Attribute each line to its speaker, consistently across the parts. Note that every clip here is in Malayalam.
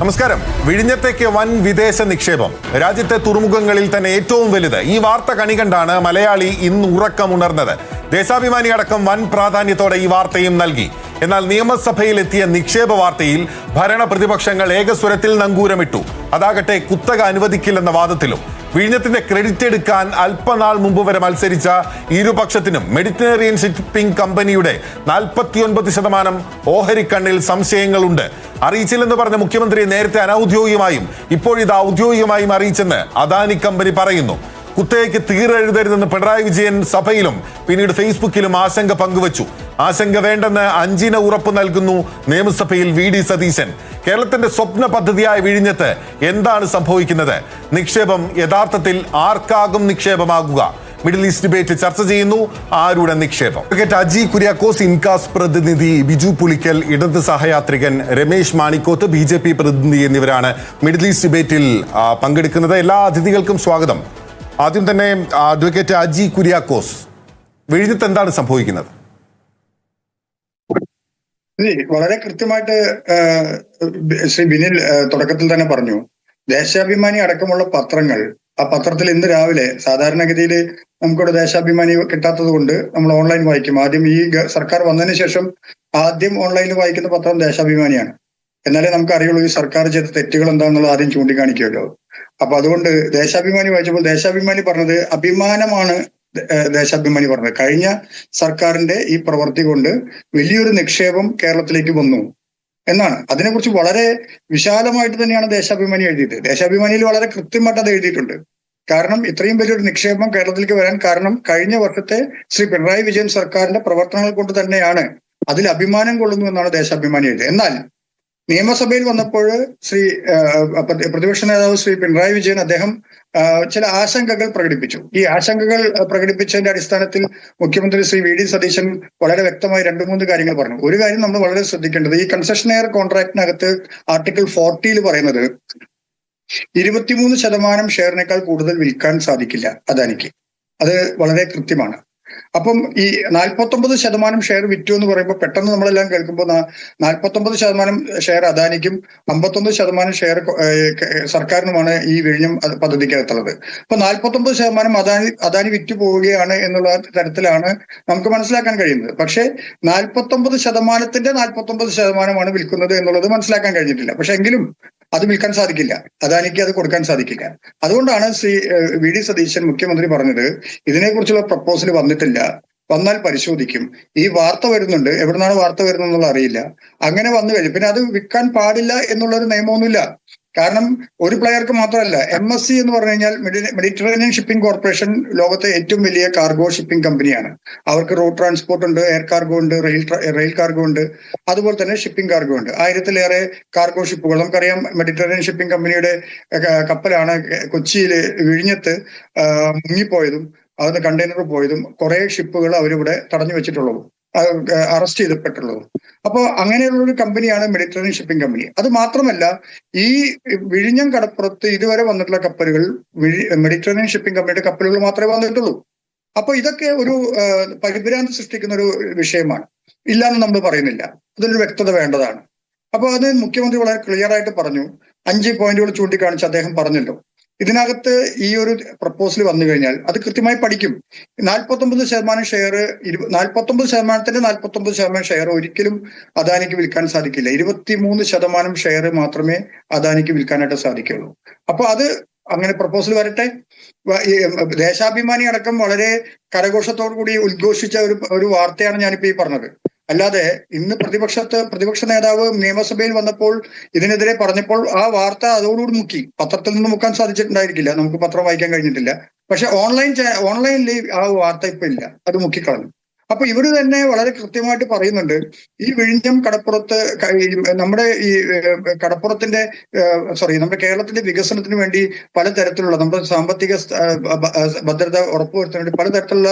Speaker 1: നമസ്കാരം. വിഴിഞ്ഞത്തേക്ക് വൻ വിദേശ നിക്ഷേപം, രാജ്യത്തെ തുറമുഖങ്ങളിൽ തന്നെ ഏറ്റവും വലുത്. ഈ വാർത്ത കണികണ്ടാണ് മലയാളി ഇന്ന് ഉറക്കമുണർന്നത്. ദേശാഭിമാനി അടക്കം വൻ പ്രാധാന്യത്തോടെ ഈ വാർത്തയും നൽകി. എന്നാൽ നിയമസഭയിൽ എത്തിയ നിക്ഷേപ വാർത്തയിൽ ഭരണ പ്രതിപക്ഷങ്ങൾ ഏകസ്വരത്തിൽ നങ്കൂരമിട്ടു. അതാകട്ടെ കുത്തക അനുവദിക്കില്ലെന്ന വാദത്തിലും. വിഴിഞ്ഞത്തിന്റെ ക്രെഡിറ്റ് എടുക്കാൻ അല്പനാൾ മുമ്പ് വരെ മത്സരിച്ച ഇരുപക്ഷത്തിനും മെഡിറ്ററേനിയൻ ഷിപ്പിംഗ് കമ്പനിയുടെ 49% ഓഹരിക്കണ്ണിൽ സംശയങ്ങളുണ്ട്. അറിയിച്ചില്ലെന്ന് പറഞ്ഞ മുഖ്യമന്ത്രി നേരത്തെ അനൌദ്യോഗികമായും ഇപ്പോഴിത് ഔദ്യോഗികമായും അറിയിച്ചെന്ന് അദാനി കമ്പനി പറയുന്നു. കുത്തകയ്ക്ക് തീരെഴുതരുതെന്ന് പിണറായി വിജയൻ സഭയിലും പിന്നീട് ഫേസ്ബുക്കിലും ആശങ്ക പങ്കുവച്ചു. ആശങ്ക വേണ്ടെന്ന് 5 ഉറപ്പ് നൽകുന്നു നിയമസഭയിൽ VD സതീശൻ. കേരളത്തിന്റെ സ്വപ്ന പദ്ധതിയായ വിഴിഞ്ഞത്ത് എന്താണ് സംഭവിക്കുന്നത്? നിക്ഷേപം യഥാർത്ഥത്തിൽ ആർക്കാകും നിക്ഷേപമാകുക? മിഡിൽ ഈസ്റ്റ് ഡിബേറ്റ് ചർച്ച ചെയ്യുന്നു. ആരുടെ നിക്ഷേപം? അജി കുര്യാക്കോസ്, ഇൻകാസ് പ്രതിനിധി ബിജു പുളിക്കൽ, ഇടത് സഹയാത്രികൻ രമേശ് മാണിക്കോത്ത്, BJP പ്രതിനിധി എന്നിവരാണ് മിഡിൽ ഈസ്റ്റ് ഡിബേറ്റിൽ പങ്കെടുക്കുന്നത്. എല്ലാ അതിഥികൾക്കും സ്വാഗതം. ആദ്യം തന്നെ അഡ്വക്കേറ്റ് അജി കുര്യാക്കോസ്, വിഴിഞ്ഞത്ത് എന്താണ് സംഭവിക്കുന്നത്?
Speaker 2: വളരെ കൃത്യമായിട്ട് ശ്രീ ബിനിൽ തുടക്കത്തിൽ തന്നെ പറഞ്ഞു. ദേശാഭിമാനി അടക്കമുള്ള പത്രങ്ങൾ, ആ പത്രത്തിൽ ഇന്ന് രാവിലെ, സാധാരണഗതിയിൽ നമുക്കിവിടെ ദേശാഭിമാനി കിട്ടാത്തത് കൊണ്ട് നമ്മൾ ഓൺലൈൻ വായിക്കും. ആദ്യം ഈ സർക്കാർ വന്നതിന് ശേഷം ആദ്യം ഓൺലൈനിൽ വായിക്കുന്ന പത്രം ദേശാഭിമാനിയാണ്. എന്നാലേ നമുക്ക് അറിയുള്ളൂ ഈ സർക്കാർ ചെയ്ത തെറ്റുകൾ എന്താണെന്നുള്ളത് ആദ്യം ചൂണ്ടിക്കാണിക്കുമല്ലോ. അപ്പൊ അതുകൊണ്ട് ദേശാഭിമാനി വായിച്ചപ്പോൾ ദേശാഭിമാനി പറഞ്ഞത് അഭിമാനമാണ്. ദേശാഭിമാനി പറഞ്ഞത് കഴിഞ്ഞ സർക്കാരിന്റെ ഈ പ്രവൃത്തി കൊണ്ട് വലിയൊരു നിക്ഷേപം കേരളത്തിലേക്ക് വന്നു എന്നാണ്. അതിനെക്കുറിച്ച് വളരെ വിശാലമായിട്ട് തന്നെയാണ് ദേശാഭിമാനി എഴുതിയത്. ദേശാഭിമാനിയിൽ വളരെ കൃത്യമായിട്ട് അത് എഴുതിയിട്ടുണ്ട്. കാരണം ഇത്രയും വലിയൊരു നിക്ഷേപം കേരളത്തിലേക്ക് വരാൻ കാരണം കഴിഞ്ഞ വർഷത്തെ ശ്രീ പിണറായി വിജയൻ സർക്കാരിന്റെ പ്രവർത്തനങ്ങൾ കൊണ്ട് തന്നെയാണ്. അതിൽ അഭിമാനം കൊള്ളുന്നു എന്നാണ് ദേശാഭിമാനി എഴുതിയത്. എന്നാൽ നിയമസഭയിൽ വന്നപ്പോൾ പ്രതിപക്ഷ നേതാവ് ശ്രീ പിണറായി വിജയൻ അദ്ദേഹം ചില ആശങ്കകൾ പ്രകടിപ്പിച്ചു. ഈ ആശങ്കകൾ പ്രകടിപ്പിച്ചതിന്റെ അടിസ്ഥാനത്തിൽ മുഖ്യമന്ത്രി ശ്രീ VD സതീശൻ വളരെ വ്യക്തമായി 2-3 കാര്യങ്ങൾ പറഞ്ഞു. ഒരു കാര്യം നമ്മൾ വളരെ ശ്രദ്ധിക്കേണ്ടത്, ഈ കൺസെഷനെയർ കോൺട്രാക്ടിനകത്ത് ആർട്ടിക്കിൾ 40 പറയുന്നത് 23% ഷെയറിനേക്കാൾ കൂടുതൽ വിൽക്കാൻ സാധിക്കില്ല അദാനിക്ക്. അത് വളരെ കൃത്യമാണ്. അപ്പം ഈ 49% ഷെയർ വിറ്റു എന്ന് പറയുമ്പോൾ പെട്ടെന്ന് നമ്മളെല്ലാം കേൾക്കുമ്പോൾ 49% ഷെയർ അദാനിക്കും 51% ഷെയർ സർക്കാരിനുമാണ് ഈ വിഴിഞ്ഞം പദ്ധതിക്കകത്തുള്ളത്. അപ്പൊ 49% അദാനി വിറ്റു പോവുകയാണ് എന്നുള്ള തരത്തിലാണ് നമുക്ക് മനസ്സിലാക്കാൻ കഴിയുന്നത്. പക്ഷേ 49%ന്റെ 49% വിൽക്കുന്നത് എന്നുള്ളത് മനസ്സിലാക്കാൻ കഴിഞ്ഞിട്ടില്ല. പക്ഷെ എങ്കിലും അത് വിൽക്കാൻ സാധിക്കില്ല, അദാനിക്ക് അത് കൊടുക്കാൻ സാധിക്കില്ല. അതുകൊണ്ടാണ് ശ്രീ VD സതീശൻ മുഖ്യമന്ത്രി പറഞ്ഞത് ഇതിനെക്കുറിച്ചുള്ള പ്രപ്പോസൽ വന്നിട്ടില്ല, വന്നാൽ പരിശോധിക്കും. ഈ വാർത്ത വരുന്നുണ്ട്, എവിടുന്നാണ് വാർത്ത വരുന്നത് എന്നുള്ള അറിയില്ല. അങ്ങനെ വന്നു കഴിഞ്ഞു പിന്നെ അത് വിൽക്കാൻ പാടില്ല എന്നുള്ളൊരു നിയമമൊന്നുമില്ല. കാരണം ഒരു പ്ലെയർക്ക് മാത്രമല്ല, MSC എന്ന് പറഞ്ഞു കഴിഞ്ഞാൽ മെഡിറ്ററേനിയൻ ഷിപ്പിംഗ് കോർപ്പറേഷൻ ലോകത്തെ ഏറ്റവും വലിയ കാർഗോ ഷിപ്പിംഗ് കമ്പനിയാണ്. അവർക്ക് റോഡ് ട്രാൻസ്പോർട്ട് ഉണ്ട്, എയർ കാർഗോ ഉണ്ട്, റെയിൽ കാർഗോ ഉണ്ട്, അതുപോലെ തന്നെ ഷിപ്പിംഗ് കാർഗോ ഉണ്ട്. 1000-ലേറെ കാർഗോ ഷിപ്പുകൾ നമുക്കറിയാം. മെഡിറ്ററേനിയൻ ഷിപ്പിംഗ് കമ്പനിയുടെ കപ്പലാണ് കൊച്ചിയിൽ വിഴിഞ്ഞത്ത് മുങ്ങിപ്പോയതും അതിന് കണ്ടെയ്നർ പോയതും കുറെ ഷിപ്പുകൾ അവരിവിടെ തടഞ്ഞു വെച്ചിട്ടുള്ളതും അറസ്റ്റ് ചെയ്തപ്പെട്ടുള്ളതും. അപ്പോൾ അങ്ങനെയുള്ള ഒരു കമ്പനിയാണ് മെഡിറ്ററേനിയൻ ഷിപ്പിംഗ് കമ്പനി. അത് മാത്രമല്ല, ഈ വിഴിഞ്ഞം കടപ്പുറത്ത് ഇതുവരെ വന്നിട്ടുള്ള കപ്പലുകൾ മെഡിറ്ററേനിയൻ ഷിപ്പിംഗ് കമ്പനിയുടെ കപ്പലുകൾ മാത്രമേ വന്നിട്ടുള്ളൂ. അപ്പൊ ഇതൊക്കെ ഒരു പരിഭ്രാന്തി സൃഷ്ടിക്കുന്ന ഒരു വിഷയമാണ്. ഇല്ലാന്ന് നമ്മൾ പറയുന്നില്ല, അതിലൊരു വ്യക്തത വേണ്ടതാണ്. അപ്പൊ അത് മുഖ്യമന്ത്രി വളരെ ക്ലിയർ ആയിട്ട് പറഞ്ഞു. 5 പോയിന്റുകൾ ചൂണ്ടിക്കാണിച്ച് അദ്ദേഹം പറഞ്ഞല്ലോ. ഇതിനകത്ത് ഈ ഒരു പ്രപ്പോസൽ വന്നു കഴിഞ്ഞാൽ അത് കൃത്യമായി പഠിക്കും. 49% ഷെയർ 49%ന്റെ 49% ഷെയർ ഒരിക്കലും അദാനിക്ക് വിൽക്കാൻ സാധിക്കില്ല. 23% ഷെയർ മാത്രമേ അദാനിക്ക് വിൽക്കാനായിട്ട് സാധിക്കുള്ളൂ. അപ്പൊ അത് അങ്ങനെ പ്രപ്പോസൽ വരട്ടെ. ദേശാഭിമാനി അടക്കം വളരെ കരഘോഷത്തോടു കൂടി ഉദ്ഘോഷിച്ച ഒരു വാർത്തയാണ് ഞാനിപ്പോ ഈ പറഞ്ഞത്. അല്ലാതെ ഇന്ന് പ്രതിപക്ഷ നേതാവ് നിയമസഭയിൽ വന്നപ്പോൾ ഇതിനെതിരെ പറഞ്ഞപ്പോൾ ആ വാർത്ത അതോടുകൂടി മുക്കി. പത്രത്തിൽ നിന്ന് മുക്കാൻ സാധിച്ചിട്ടുണ്ടായിരിക്കില്ല, നമുക്ക് പത്രം വായിക്കാൻ കഴിഞ്ഞിട്ടില്ല. പക്ഷെ ഓൺലൈനിൽ ആ വാർത്ത ഇപ്പൊ ഇല്ല, അത് മുക്കിക്കളഞ്ഞു. അപ്പൊ ഇവര് തന്നെ വളരെ കൃത്യമായിട്ട് പറയുന്നുണ്ട്, ഈ വിഴിഞ്ഞം കടപ്പുറത്ത് നമ്മുടെ ഈ കടപ്പുറത്തിന്റെ നമ്മുടെ കേരളത്തിന്റെ വികസനത്തിന് വേണ്ടി പലതരത്തിലുള്ള നമ്മുടെ സാമ്പത്തിക ഭദ്രത ഉറപ്പുവരുത്താൻ വേണ്ടി പലതരത്തിലുള്ള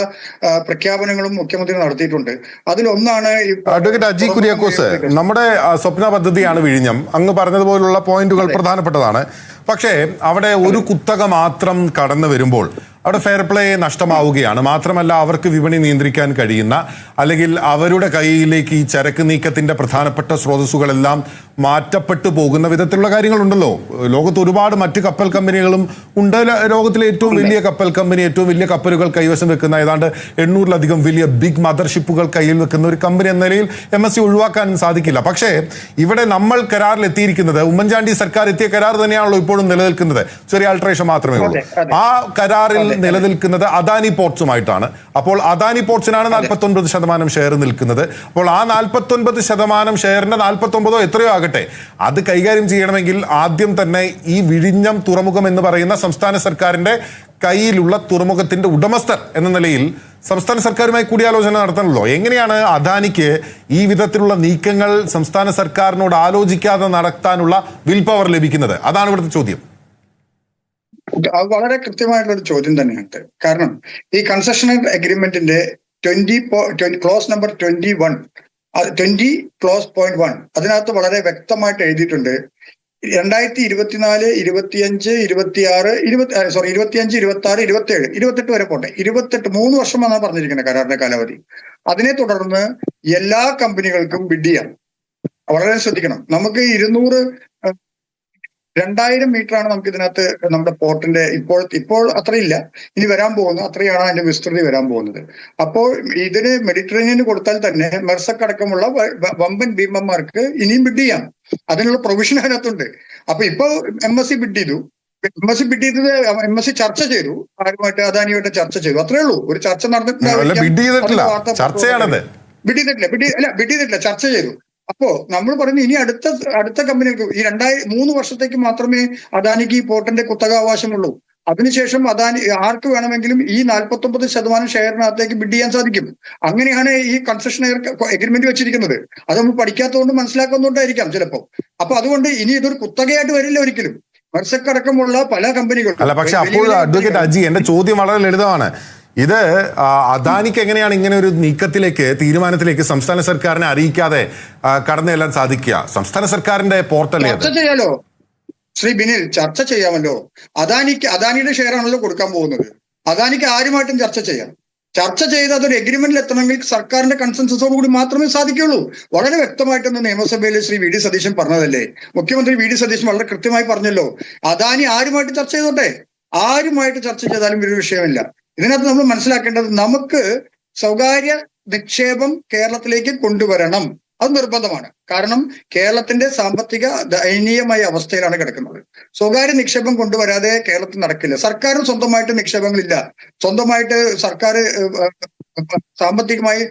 Speaker 2: പ്രഖ്യാപനങ്ങളും മുഖ്യമന്ത്രി നടത്തിയിട്ടുണ്ട്. അതിലൊന്നാണ്
Speaker 1: അഡ്വക്കേറ്റ് അജി കുര്യാക്കോസ്, നമ്മുടെ സ്വപ്ന പദ്ധതിയാണ് വിഴിഞ്ഞം. അങ്ങ് പറഞ്ഞതുപോലുള്ള പോയിന്റുകൾ പ്രധാനപ്പെട്ടതാണ്. പക്ഷേ അവിടെ ഒരു കുത്തക മാത്രം കടന്നു വരുമ്പോൾ അവിടെ ഫെയർ പ്ലേ നഷ്ടമാവുകയാണ്. മാത്രമല്ല അവർക്ക് വിപണി നിയന്ത്രിക്കാൻ കഴിയുന്ന അല്ലെങ്കിൽ അവരുടെ കയ്യിലേക്ക് ഈ ചരക്ക് നീക്കത്തിന്റെ പ്രധാനപ്പെട്ട സ്രോതസ്സുകളെല്ലാം മാറ്റപ്പെട്ടു പോകുന്ന വിധത്തിലുള്ള കാര്യങ്ങളുണ്ടല്ലോ. ലോകത്ത് ഒരുപാട് മറ്റ് കപ്പൽ കമ്പനികളും ഉണ്ട്. ലോകത്തിലെ ഏറ്റവും വലിയ കപ്പൽ കമ്പനി, ഏറ്റവും വലിയ കപ്പലുകൾ കൈവശം വെക്കുന്ന ഏതാണ്ട് 800-ലധികം വലിയ ബിഗ് മദർഷിപ്പുകൾ കയ്യിൽ വെക്കുന്ന ഒരു കമ്പനി എന്ന നിലയിൽ MSC ഒഴിവാക്കാൻ സാധിക്കില്ല. പക്ഷേ ഇവിടെ നമ്മൾ കരാറിൽ എത്തിയിരിക്കുന്നത് ഉമ്മൻചാണ്ടി സർക്കാർ എത്തിയ കരാർ തന്നെയാണല്ലോ ഇപ്പോഴും നിലനിൽക്കുന്നത്. ചെറിയ ആൾട്രേഷൻ മാത്രമേ ഉള്ളൂ. ആ കരാറിൽ നിലനിൽക്കുന്നത് അദാനി പോർട്സുമായിട്ടാണ്. അപ്പോൾ അദാനി പോർട്സിനാണ് 49% ഷെയർ നിൽക്കുന്നത്. അപ്പോൾ ആ 49% ഷെയറിന്റെ 49 എത്രയോ ആകട്ടെ, അത് കൈകാര്യം ചെയ്യണമെങ്കിൽ ആദ്യം തന്നെ ഈ വിഴിഞ്ഞം തുറമുഖം എന്ന് പറയുന്ന സംസ്ഥാന സർക്കാരിന്റെ കയ്യിലുള്ള തുറമുഖത്തിന്റെ ഉടമസ്ഥർ എന്ന നിലയിൽ സംസ്ഥാന സർക്കാരുമായി കൂടിയാലോചന നടത്തണമല്ലോ. എങ്ങനെയാണ് അദാനിക്ക് ഈ വിധത്തിലുള്ള നീക്കങ്ങൾ സംസ്ഥാന സർക്കാരിനോട് ആലോചിക്കാതെ നടത്താനുള്ള വിൽ പവർ ലഭിക്കുന്നത്? അതാണ് ഇവിടുത്തെ ചോദ്യം.
Speaker 2: അത് വളരെ കൃത്യമായിട്ടുള്ള ഒരു ചോദ്യം തന്നെയാണ്. കാരണം ഈ കൺസെഷണൽ അഗ്രിമെന്റിന്റെ 20 ക്ലോസ് നമ്പർ 21 20 ക്ലോസ് .1 അതിനകത്ത് വളരെ വ്യക്തമായിട്ട് എഴുതിയിട്ടുണ്ട് 2024, 25, 26, 25, 26, 27, 28 വരെ പോട്ടെ, 28 3 വർഷമാണ് പറഞ്ഞിരിക്കുന്നത് കരാറിന്റെ കാലാവധി. അതിനെ തുടർന്ന് എല്ലാ കമ്പനികൾക്കും ബിഡ് ചെയ്യാം. വളരെ ശ്രദ്ധിക്കണം. നമുക്ക് 2000 മീറ്ററാണ് നമുക്ക് ഇതിനകത്ത് നമ്മുടെ പോർട്ടിന്റെ ഇപ്പോൾ അത്രയില്ല, ഇനി വരാൻ പോകുന്നു, അത്രയാണ് അതിന്റെ വിസ്തൃതി വരാൻ പോകുന്നത്. അപ്പോൾ ഇതിന് മെഡിറ്ററേനിയന് കൊടുത്താൽ തന്നെ മെർസക് അടക്കമുള്ള വമ്പൻ ഭീമന്മാർക്ക് ഇനിയും ബിഡ് ചെയ്യാം. അതിനുള്ള പ്രൊവിഷൻ അതിനകത്തുണ്ട്. അപ്പൊ ഇപ്പൊ MSC ബിഡ് ചെയ്തു. MSC ചർച്ച ചെയ്തു, ആരുമായിട്ട് അദാനിയുമായിട്ട് ചർച്ച ചെയ്തു, അത്രേ ഉള്ളൂ. ഒരു ചർച്ച നടന്നിട്ടില്ല, ചർച്ച ചെയ്തു. അപ്പോ നമ്മൾ പറഞ്ഞു ഇനി അടുത്ത കമ്പനികൾക്ക് ഈ 3 വർഷത്തേക്ക് മാത്രമേ അദാനിക്ക് ഈ പോർട്ടിന്റെ കുത്തകാവകാശമുള്ളൂ. അതിനുശേഷം അദാനി ആർക്ക് വേണമെങ്കിലും ഈ 49% ഷെയറിനകത്തേക്ക് ബിഡ് ചെയ്യാൻ സാധിക്കും. അങ്ങനെയാണ് ഈ കൺസെഷൻ എഗ്രിമെന്റ് വെച്ചിരിക്കുന്നത്. അത് നമ്മൾ പഠിക്കാത്തതുകൊണ്ട് മനസ്സിലാക്കുന്നതുകൊണ്ടായിരിക്കാം ചിലപ്പോൾ. അപ്പൊ അതുകൊണ്ട് ഇനി ഇതൊരു കുത്തകയായിട്ട് വരില്ല ഒരിക്കലും. മെർസക് അടക്കമുള്ള പല കമ്പനികളും.
Speaker 1: അല്ല, പക്ഷെ അപ്പോൾ അഡ്വക്കേറ്റ് അജി, എന്റെ ചോദ്യം വളരെ ലളിതമാണ്. ഇത് അദാനിക്ക് എങ്ങനെയാണ് ഇങ്ങനെ ഒരു നീക്കത്തിലേക്ക്, തീരുമാനത്തിലേക്ക് സംസ്ഥാന സർക്കാരിനെ അറിയിക്കാതെ കടന്നു ചെല്ലാൻ സാധിക്കുക? സംസ്ഥാന സർക്കാരിന്റെ പോർട്ടല്ലേ?
Speaker 2: ചർച്ച ചെയ്യാലോ ശ്രീ ബിനിൽ, ചർച്ച ചെയ്യാമല്ലോ. അദാനിയുടെ ഷെയർ ആണല്ലോ കൊടുക്കാൻ പോകുന്നത്. അദാനിക്ക് ആരുമായിട്ടും ചർച്ച ചെയ്യാം. ചർച്ച ചെയ്ത് അതൊരു എഗ്രിമെന്റിൽ എത്തണമെങ്കിൽ സർക്കാരിന്റെ കൺസെൻസസോട് കൂടി മാത്രമേ സാധിക്കുള്ളൂ. വളരെ വ്യക്തമായിട്ടൊന്ന് നിയമസഭയിൽ ശ്രീ VD സതീശൻ പറഞ്ഞതല്ലേ, മുഖ്യമന്ത്രി VD സതീശൻ വളരെ കൃത്യമായി പറഞ്ഞല്ലോ. അദാനി ആരുമായിട്ട് ചർച്ച ചെയ്തോട്ടെ, ആരുമായിട്ട് ചർച്ച ചെയ്താലും ഒരു വിഷയമില്ല. ഇതിനകത്ത് നമ്മൾ മനസ്സിലാക്കേണ്ടത് നമുക്ക് സ്വകാര്യ നിക്ഷേപം കേരളത്തിലേക്ക് കൊണ്ടുവരണം. അത് നിർബന്ധമാണ്. കാരണം കേരളത്തിന്റെ സാമ്പത്തിക ദയനീയമായ അവസ്ഥയിലാണ് കിടക്കുന്നത്. സ്വകാര്യ നിക്ഷേപം കൊണ്ടുവരാതെ കേരളത്തിൽ നടക്കില്ല. സർക്കാരിന് സ്വന്തമായിട്ട് നിക്ഷേപങ്ങളില്ല, സ്വന്തമായിട്ട് സർക്കാർ സാമ്പത്തികമായി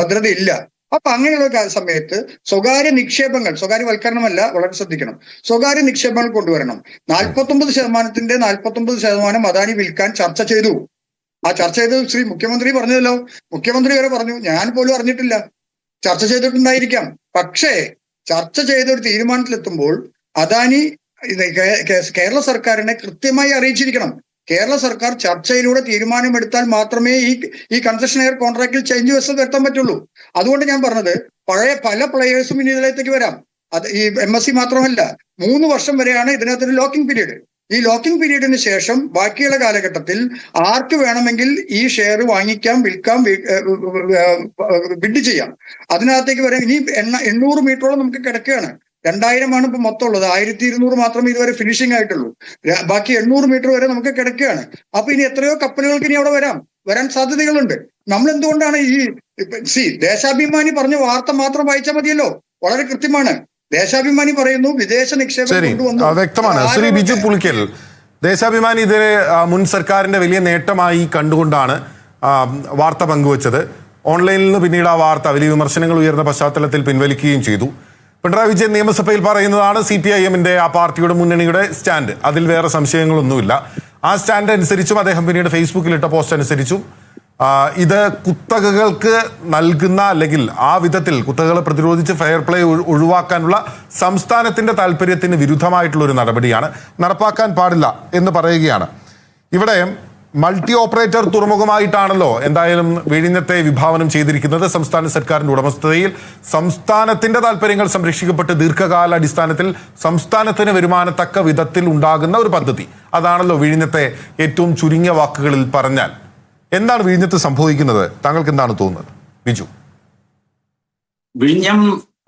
Speaker 2: ഭദ്രതയില്ല. അപ്പൊ അങ്ങനെയുള്ള സമയത്ത് സ്വകാര്യ നിക്ഷേപങ്ങൾ, സ്വകാര്യവൽക്കരണമല്ല, വളരെ ശ്രദ്ധിക്കണം, സ്വകാര്യ നിക്ഷേപങ്ങൾ കൊണ്ടുവരണം. 49%ന്റെ 49% അദാനി വിൽക്കാൻ ചർച്ച ചെയ്തു. ആ ചർച്ച ചെയ്ത് ശ്രീ മുഖ്യമന്ത്രി പറഞ്ഞല്ലോ, മുഖ്യമന്ത്രി വരെ പറഞ്ഞു, ഞാൻ പോലും അറിഞ്ഞിട്ടില്ല. ചർച്ച ചെയ്തിട്ടുണ്ടായിരിക്കാം. പക്ഷേ ചർച്ച ചെയ്ത ഒരു തീരുമാനത്തിലെത്തുമ്പോൾ അദാനി കേരള സർക്കാരിനെ കൃത്യമായി അറിയിച്ചിരിക്കണം. കേരള സർക്കാർ ചർച്ചയിലൂടെ തീരുമാനമെടുത്താൽ മാത്രമേ ഈ കൺസെഷൻ എയർ കോൺട്രാക്റ്റിൽ ചേഞ്ച് വരുത്താൻ പറ്റുള്ളൂ. അതുകൊണ്ട് ഞാൻ പറഞ്ഞത്, പഴയ പല പ്ലെയേഴ്സും ഇനി ഇതിലേക്ക് വരാം. അത് ഈ MSC മാത്രമല്ല, 3 വർഷം വരെയാണ് ഇതിനകത്തൊരു ലോക്കിംഗ് പീരീഡ്. ഈ ലോക്കിംഗ് പീരീഡിന് ശേഷം ബാക്കിയുള്ള കാലഘട്ടത്തിൽ ആർക്ക് വേണമെങ്കിൽ ഈ ഷെയർ വാങ്ങിക്കാം, വിൽക്കാം, ബിഡ് ചെയ്യാം. അതിനകത്തേക്ക് വരാൻ ഇനി 800 മീറ്ററോളം നമുക്ക് കിടക്കുകയാണ്. 2000 ഇപ്പൊ മൊത്തം ഉള്ളത്. 1200 മാത്രമേ ഇതുവരെ ഫിനിഷിംഗ് ആയിട്ടുള്ളൂ. ബാക്കി 800 മീറ്റർ വരെ നമുക്ക് കിടക്കുകയാണ്. അപ്പൊ ഇനി എത്രയോ കപ്പലുകൾക്ക് ഇനി അവിടെ വരാൻ സാധ്യതകളുണ്ട്. നമ്മൾ എന്തുകൊണ്ടാണ് ദേശാഭിമാനി പറഞ്ഞ വാർത്ത മാത്രം വായിച്ചാൽ മതിയല്ലോ, വളരെ കൃത്യമാണ്. ദേശാഭിമാനി പറയുന്നു വിദേശ നിക്ഷേപം കൊണ്ടുവന്നു,
Speaker 1: വ്യക്തമാണ്. ശ്രീ ബിജു പുളിക്കൽ, ദേശാഭിമാനി ഇതിനെ മുൻ സർക്കാരിന്റെ വലിയ നേട്ടമായി കണ്ടുകൊണ്ടാണ് വാർത്ത പങ്കുവച്ചത്. ഓൺലൈനിൽ നിന്ന് പിന്നീട് ആ വാർത്ത വലിയ വിമർശനങ്ങൾ ഉയർന്ന പശ്ചാത്തലത്തിൽ പിൻവലിക്കുകയും ചെയ്തു. പിണറായി വിജയൻ നിയമസഭയിൽ പറയുന്നതാണ് CPIM-ന്റെ, ആ പാർട്ടിയുടെ മുന്നണിയുടെ സ്റ്റാൻഡ്. അതിൽ വേറെ സംശയങ്ങളൊന്നുമില്ല. ആ സ്റ്റാൻഡ് അനുസരിച്ചും അദ്ദേഹം പിന്നീട് ഫേസ്ബുക്കിൽ ഇട്ട പോസ്റ്റ് അനുസരിച്ചും ഇത് കുത്തകകൾക്ക് നൽകുന്ന, അല്ലെങ്കിൽ ആ വിധത്തിൽ കുത്തകകളെ പ്രതിരോധിച്ച് ഫെയർ പ്ലേ ഒഴിവാക്കാനുള്ള സംസ്ഥാനത്തിന്റെ താല്പര്യത്തിന് വിരുദ്ധമായിട്ടുള്ള ഒരു നടപടിയാണ്, നടപ്പാക്കാൻ പാടില്ല എന്ന് പറയുകയാണ്. ഇവിടെ മൾട്ടി ഓപ്പറേറ്റർ തുറമുഖമായിട്ടാണല്ലോ എന്തായാലും വിഴിഞ്ഞത്തെ വിഭാവനം ചെയ്തിരിക്കുന്നത്. സംസ്ഥാന സർക്കാരിന്റെ ഉടമസ്ഥതയിൽ സംസ്ഥാനത്തിന്റെ താല്പര്യങ്ങൾ സംരക്ഷിക്കപ്പെട്ട് ദീർഘകാല അടിസ്ഥാനത്തിൽ സംസ്ഥാനത്തിന് വരുമാനത്തക്ക വിധത്തിൽ ഉണ്ടാകുന്ന ഒരു പദ്ധതി. അതാണല്ലോ വിഴിഞ്ഞത്തെ ഏറ്റവും ചുരുങ്ങിയ വാക്കുകളിൽ പറഞ്ഞാൽ. എന്താണ് വിഴിഞ്ഞത്ത് സംഭവിക്കുന്നത്? താങ്കൾക്ക് എന്താണ് തോന്നുന്നത് ബിജു?
Speaker 3: വിഴിഞ്ഞം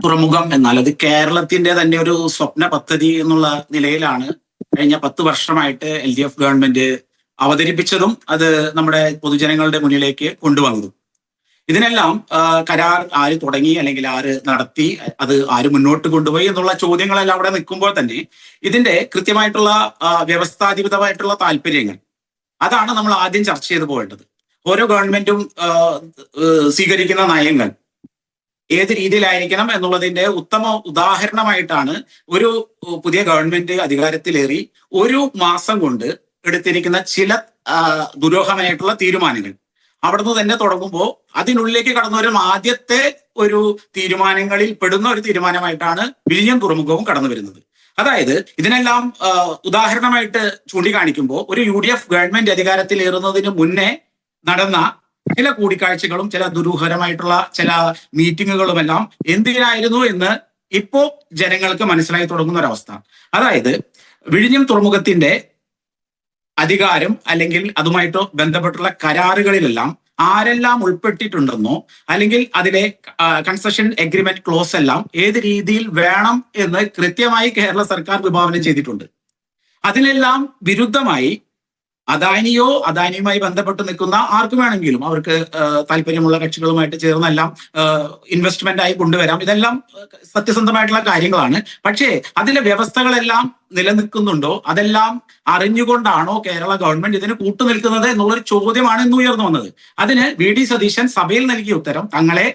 Speaker 3: തുറമുഖം എന്നാൽ അത് കേരളത്തിന്റെ തന്നെ ഒരു സ്വപ്ന പദ്ധതി എന്നുള്ള നിലയിലാണ് കഴിഞ്ഞ 10 വർഷമായിട്ട് LDF ഗവൺമെന്റ് അവതരിപ്പിച്ചതും അത് നമ്മുടെ പൊതുജനങ്ങളുടെ മുന്നിലേക്ക് കൊണ്ടുവന്നതും. ഇതിനെല്ലാം കരാർ ആര് തുടങ്ങി അല്ലെങ്കിൽ ആര് നടത്തി, അത് ആര് മുന്നോട്ട് കൊണ്ടുപോയി എന്നുള്ള ചോദ്യങ്ങളെല്ലാം അവിടെ നിൽക്കുമ്പോൾ തന്നെ ഇതിന്റെ കൃത്യമായിട്ടുള്ള വ്യവസ്ഥാധിപതമായിട്ടുള്ള താല്പര്യങ്ങൾ, അതാണ് നമ്മൾ ആദ്യം ചർച്ച ചെയ്തു പോകേണ്ടത്. ഓരോ ഗവൺമെന്റും സ്വീകരിക്കുന്ന നയങ്ങൾ ഏത് രീതിയിലായിരിക്കണം എന്നുള്ളതിന്റെ ഉത്തമ ഉദാഹരണമായിട്ടാണ് ഒരു പുതിയ ഗവൺമെന്റ് അധികാരത്തിലേറി 1 മാസം കൊണ്ട് എടുത്തിരിക്കുന്ന ചില ദുരൂഹമായിട്ടുള്ള തീരുമാനങ്ങൾ. അവിടുന്ന് തന്നെ തുടങ്ങുമ്പോൾ അതിനുള്ളിലേക്ക് കടന്നു വരും ആദ്യത്തെ ഒരു തീരുമാനങ്ങളിൽ പെടുന്ന ഒരു തീരുമാനമായിട്ടാണ് വിഴിഞ്ഞം തുറമുഖവും കടന്നു വരുന്നത്. അതായത് ഇതിനെല്ലാം ഉദാഹരണമായിട്ട് ചൂണ്ടിക്കാണിക്കുമ്പോൾ ഒരു UDF ഗവൺമെന്റ് അധികാരത്തിലേറുന്നതിന് മുന്നേ നടന്ന ചില കൂടിക്കാഴ്ചകളും ചില ദുരൂഹരമായിട്ടുള്ള ചില മീറ്റിങ്ങുകളുമെല്ലാം എന്തിനായിരുന്നു എന്ന് ഇപ്പോ ജനങ്ങൾക്ക് മനസ്സിലായി തുടങ്ങുന്ന ഒരവസ്ഥ. അതായത് വിഴിഞ്ഞം തുറമുഖത്തിന്റെ അധികാരം അല്ലെങ്കിൽ അതുമായിട്ട് ബന്ധപ്പെട്ടുള്ള കരാറുകളിലെല്ലാം ആരെല്ലാം ഉൾപ്പെട്ടിട്ടുണ്ടെന്നോ അല്ലെങ്കിൽ അതിലെ കൺസഷൻ എഗ്രിമെന്റ് ക്ലോസ് എല്ലാം ഏത് രീതിയിൽ വേണം എന്ന് കൃത്യമായി കേരള സർക്കാർ വിഭാവനം ചെയ്തിട്ടുണ്ട്. അതിനെല്ലാം വിരുദ്ധമായി അദാനിയോ അദാനിയുമായി ബന്ധപ്പെട്ട് നിൽക്കുന്ന ആർക്കും വേണമെങ്കിലും അവർക്ക് താല്പര്യമുള്ള കക്ഷികളുമായിട്ട് ചേർന്നെല്ലാം ഇൻവെസ്റ്റ്മെന്റ് ആയി കൊണ്ടുവരാം. ഇതെല്ലാം സത്യസന്ധമായിട്ടുള്ള കാര്യങ്ങളാണ്. പക്ഷേ അതിലെ വ്യവസ്ഥകളെല്ലാം നിലനിൽക്കുന്നുണ്ടോ, അതെല്ലാം അറിഞ്ഞുകൊണ്ടാണോ കേരള ഗവൺമെന്റ് ഇതിന് കൂട്ടുനിൽക്കുന്നത് എന്നുള്ളൊരു ചോദ്യമാണ് ഇന്ന് ഉയർന്നു വന്നത്. അതിന് VD സതീശൻ സഭയിൽ നൽകിയ ഉത്തരം തങ്ങളെ